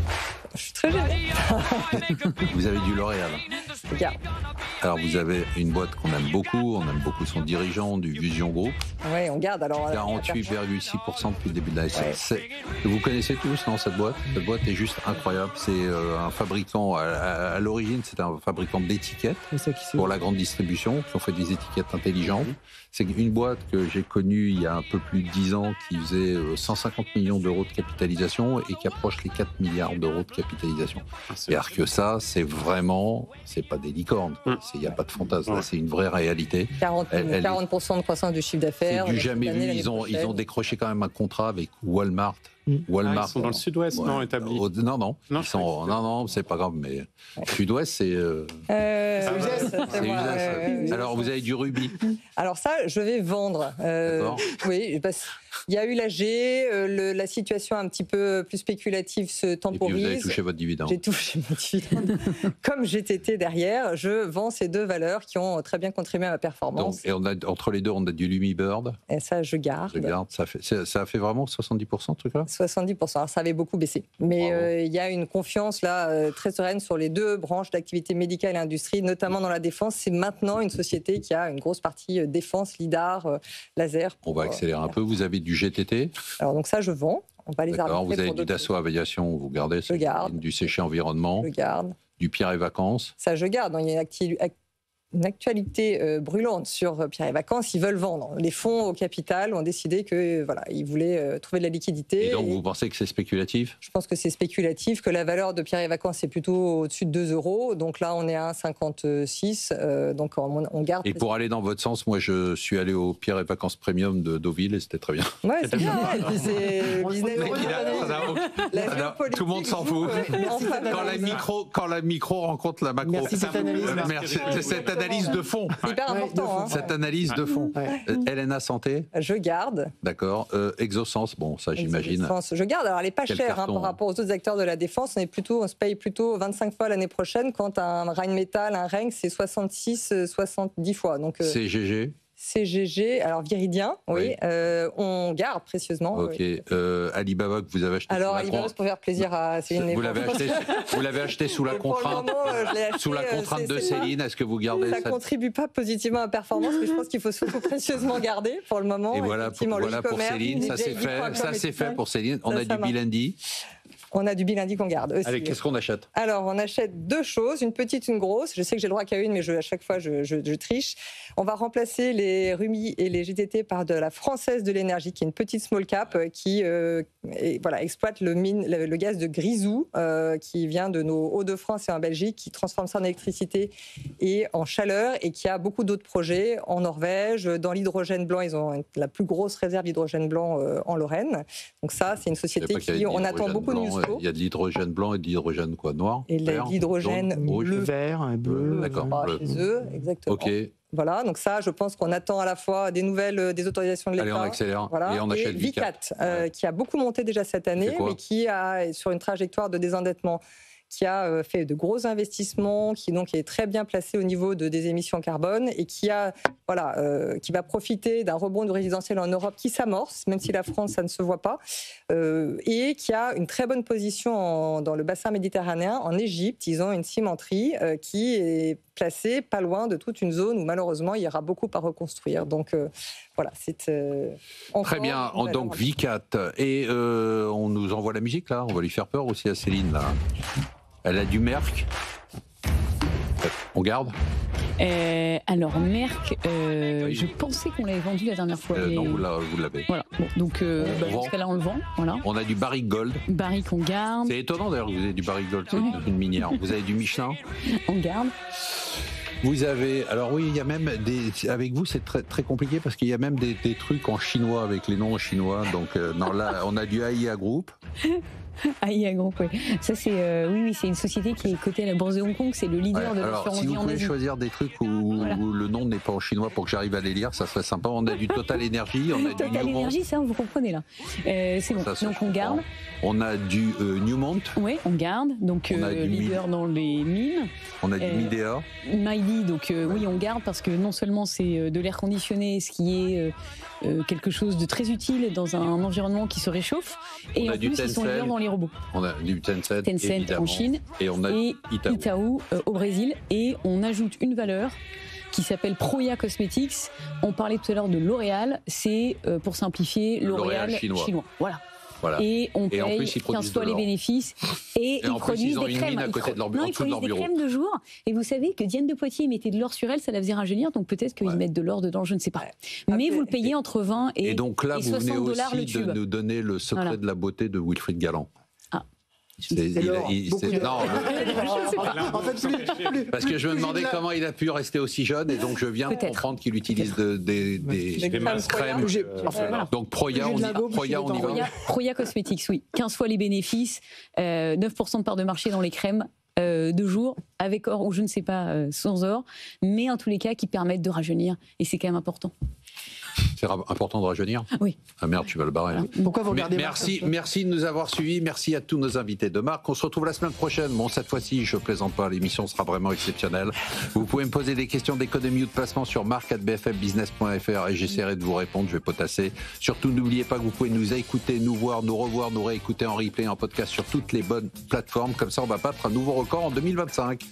Je suis très gênée. Vous avez du L'Oréal. Regarde. Alors vous avez une boîte qu'on aime beaucoup, on aime beaucoup son dirigeant du Vision Group. Oui, on garde alors. 48,6% depuis le début de la SN. Vous connaissez tous, non, cette boîte? Cette boîte est juste incroyable. C'est un fabricant, à l'origine, c'est un fabricant d'étiquettes pour la grande distribution, qui ont fait des étiquettes intelligentes. C'est une boîte que j'ai connue il y a un peu plus de 10 ans, qui faisait 150 millions d'euros de capitalisation et qui approche les 4 milliards d'euros de capitalisation. C'est-à-dire que ça, c'est vraiment, c'est pas des licornes. Il n'y a pas de fantasme. Là, c'est une vraie réalité. 40% de croissance du chiffre d'affaires. C'est du jamais vu. Ils ont décroché quand même un contrat avec Walmart. Ils sont dans le sud-ouest, non, établis? Non, c'est pas grave, mais sud-ouest, c'est... Alors, vous avez du rubis. Alors ça, je vais vendre. Oui, parce qu'il y a eu la situation un petit peu plus spéculative se temporise. Et puis vous avez touché votre dividende. J'ai touché mon dividende. Comme GTT derrière, je vends ces deux valeurs qui ont très bien contribué à ma performance. Donc, et entre les deux, on a du Lumibird. Et ça, je garde. Ça a fait vraiment 70%, ce truc-là? 70%. Alors, ça avait beaucoup baissé. Mais il y a une confiance là très sereine sur les deux branches d'activité médicale et industrie, notamment dans la défense. C'est maintenant une société qui a une grosse partie défense, lidar, laser. On va accélérer un peu. Vous avez du GTT? Alors donc ça, je vends. On va les arbitrer. Vous avez du Dassault Aviation, vous gardez? Je garde. Du Séché Environnement? Je garde. Du Pierre et Vacances? Ça, je garde. Il y a une actualité brûlante sur Pierre et Vacances. Ils veulent vendre. Les fonds au capital ont décidé que voilà, ils voulaient trouver de la liquidité. Et donc vous pensez que c'est spéculatif ? Je pense que c'est spéculatif, que la valeur de Pierre et Vacances est plutôt au-dessus de 2 €. Donc là, on est à 1,56. Donc on garde. Et pour aller dans votre sens, moi je suis allé au Pierre et Vacances Premium de Deauville et c'était très bien. Ouais, c'est bien. Et puis c'est tout le monde s'en fout. Quand la micro rencontre la macro. Merci cette analyse. Merci. C'est cette analyse de fond. C'est hyper important. Cette analyse de fond. Elena Santé. Je garde. D'accord. Exosens, bon, ça j'imagine. Exosens, je garde. Alors elle n'est pas chère par rapport aux autres acteurs de la défense. On se paye plutôt 25 fois l'année prochaine, quand un Rheinmetall, un Renk, c'est 66, 70 fois. Donc, CGG, alors Viridien, oui. On garde précieusement. Ok. Oui. Alibaba que vous avez acheté. Alors Alibaba, c'est pour faire plaisir à Céline. Vous l'avez acheté sous la contrainte. Sous la contrainte de Céline. Est-ce que vous gardez ça? Ça contribue pas positivement à la performance, mais je pense qu'il faut surtout précieusement garder pour le moment. Et voilà pour Céline, ça c'est fait. Ça c'est fait pour Céline. On a du Bilendi. On a du Bilendi qu'on garde aussi. Allez, qu'est-ce qu'on achète? Alors, on achète 2 choses, une petite, une grosse. Je sais que j'ai le droit qu'à une, mais à chaque fois, je triche. On va remplacer les Rumi et les GTT par de la Française de l'énergie, qui est une petite small cap qui exploite le gaz de Grisou, qui vient de nos Hauts-de-France et en Belgique, qui transforme ça en électricité et en chaleur, et qui a beaucoup d'autres projets en Norvège. Dans l'hydrogène blanc, ils ont la plus grosse réserve d'hydrogène blanc en Lorraine. Donc ça, c'est une société on attend beaucoup de news. Il y a de l'hydrogène blanc et de l'hydrogène noir. Et de l'hydrogène bleu. Vert, bleu. D'accord. Chez eux, exactement. Ok. Voilà, donc ça, je pense qu'on attend à la fois des nouvelles, des autorisations de l'État. Allez, on accélère. Voilà. Et on achète Vicat, qui a beaucoup monté déjà cette année, mais qui est sur une trajectoire de désendettement, qui a fait de gros investissements, qui donc est très bien placé au niveau des émissions carbone, et qui va profiter d'un rebond du résidentiel en Europe qui s'amorce, même si la France, ça ne se voit pas, et qui a une très bonne position dans le bassin méditerranéen. En Égypte, ils ont une cimenterie qui est placée pas loin de toute une zone où malheureusement il y aura beaucoup à reconstruire. Donc voilà, c'est très bien. Donc Vicat, et on nous envoie la musique là. On va lui faire peur aussi à Céline là. Elle a du Merck. On garde. Alors Merck, je pensais qu'on l'avait vendu la dernière fois. Non, vous l'avez. Voilà. Bon, donc dans ce cas-là, on le vend. Voilà. On a du Barrick Gold. Barrick, on garde. C'est étonnant d'ailleurs que vous ayez du Barrick Gold, c'est une minière. Vous avez du Michelin. On garde. Vous avez, alors oui, il y a même avec vous c'est très très compliqué parce qu'il y a même des trucs en chinois avec les noms chinois. Donc non, là on a du AIA Group. AIA Group, oui. Ça c'est c'est une société qui est cotée à la bourse de Hong Kong. C'est le leader de l'assurance vie en Asie. Si vous pouvez choisir des trucs où le nom n'est pas en chinois pour que j'arrive à les lire, ça serait sympa. On a du Total Energy, on a Total du Newmont. Energy, ça vous comprenez là. C'est bon. Donc on garde. On a du Newmont. Oui, on garde. Donc leader dans les mines. On a du Midea. Midea, donc oui, on garde parce que non seulement c'est de l'air conditionné, ce qui est quelque chose de très utile dans un environnement qui se réchauffe, et en plus ils sont leaders dans les robots. On a du Tencent en Chine et on a Itaú au Brésil, et on ajoute une valeur qui s'appelle Proya Cosmetics. On parlait tout à l'heure de L'Oréal, c'est pour simplifier L'Oréal chinois. Voilà. Et on paye 15 fois les bénéfices, et ils produisent des crèmes. Ils produisent des crèmes de jour, et vous savez que Diane de Poitiers mettait de l'or sur elle, ça la faisait rajeunir, donc peut-être qu'ils mettent de l'or dedans, je ne sais pas. Mais vous le payez entre 20 et 60 $. Et donc là, vous venez aussi de nous donner le secret de la beauté de Wilfried Galland. Parce que je me demandais comment il a pu rester aussi jeune, et donc je viens comprendre qu'il utilise des crèmes. Donc Proya, on y va. Proya Cosmetics, oui. 15 fois les bénéfices, 9% de part de marché dans les crèmes de jour, avec or ou je ne sais pas, sans or, mais en tous les cas qui permettent de rajeunir, et c'est quand même important. C'est important de rajeunir ? Oui. Ah merde, tu vas le barrer. Pourquoi vous regardez Merci de nous avoir suivis. Merci à tous nos invités de marque. On se retrouve la semaine prochaine. Bon, cette fois-ci, je plaisante pas. L'émission sera vraiment exceptionnelle. Vous pouvez me poser des questions d'économie ou de placement sur marc@bfmbusiness.fr et j'essaierai de vous répondre. Je vais potasser. Surtout, n'oubliez pas que vous pouvez nous écouter, nous voir, nous revoir, nous réécouter en replay, en podcast sur toutes les bonnes plateformes. Comme ça, on va battre un nouveau record en 2025.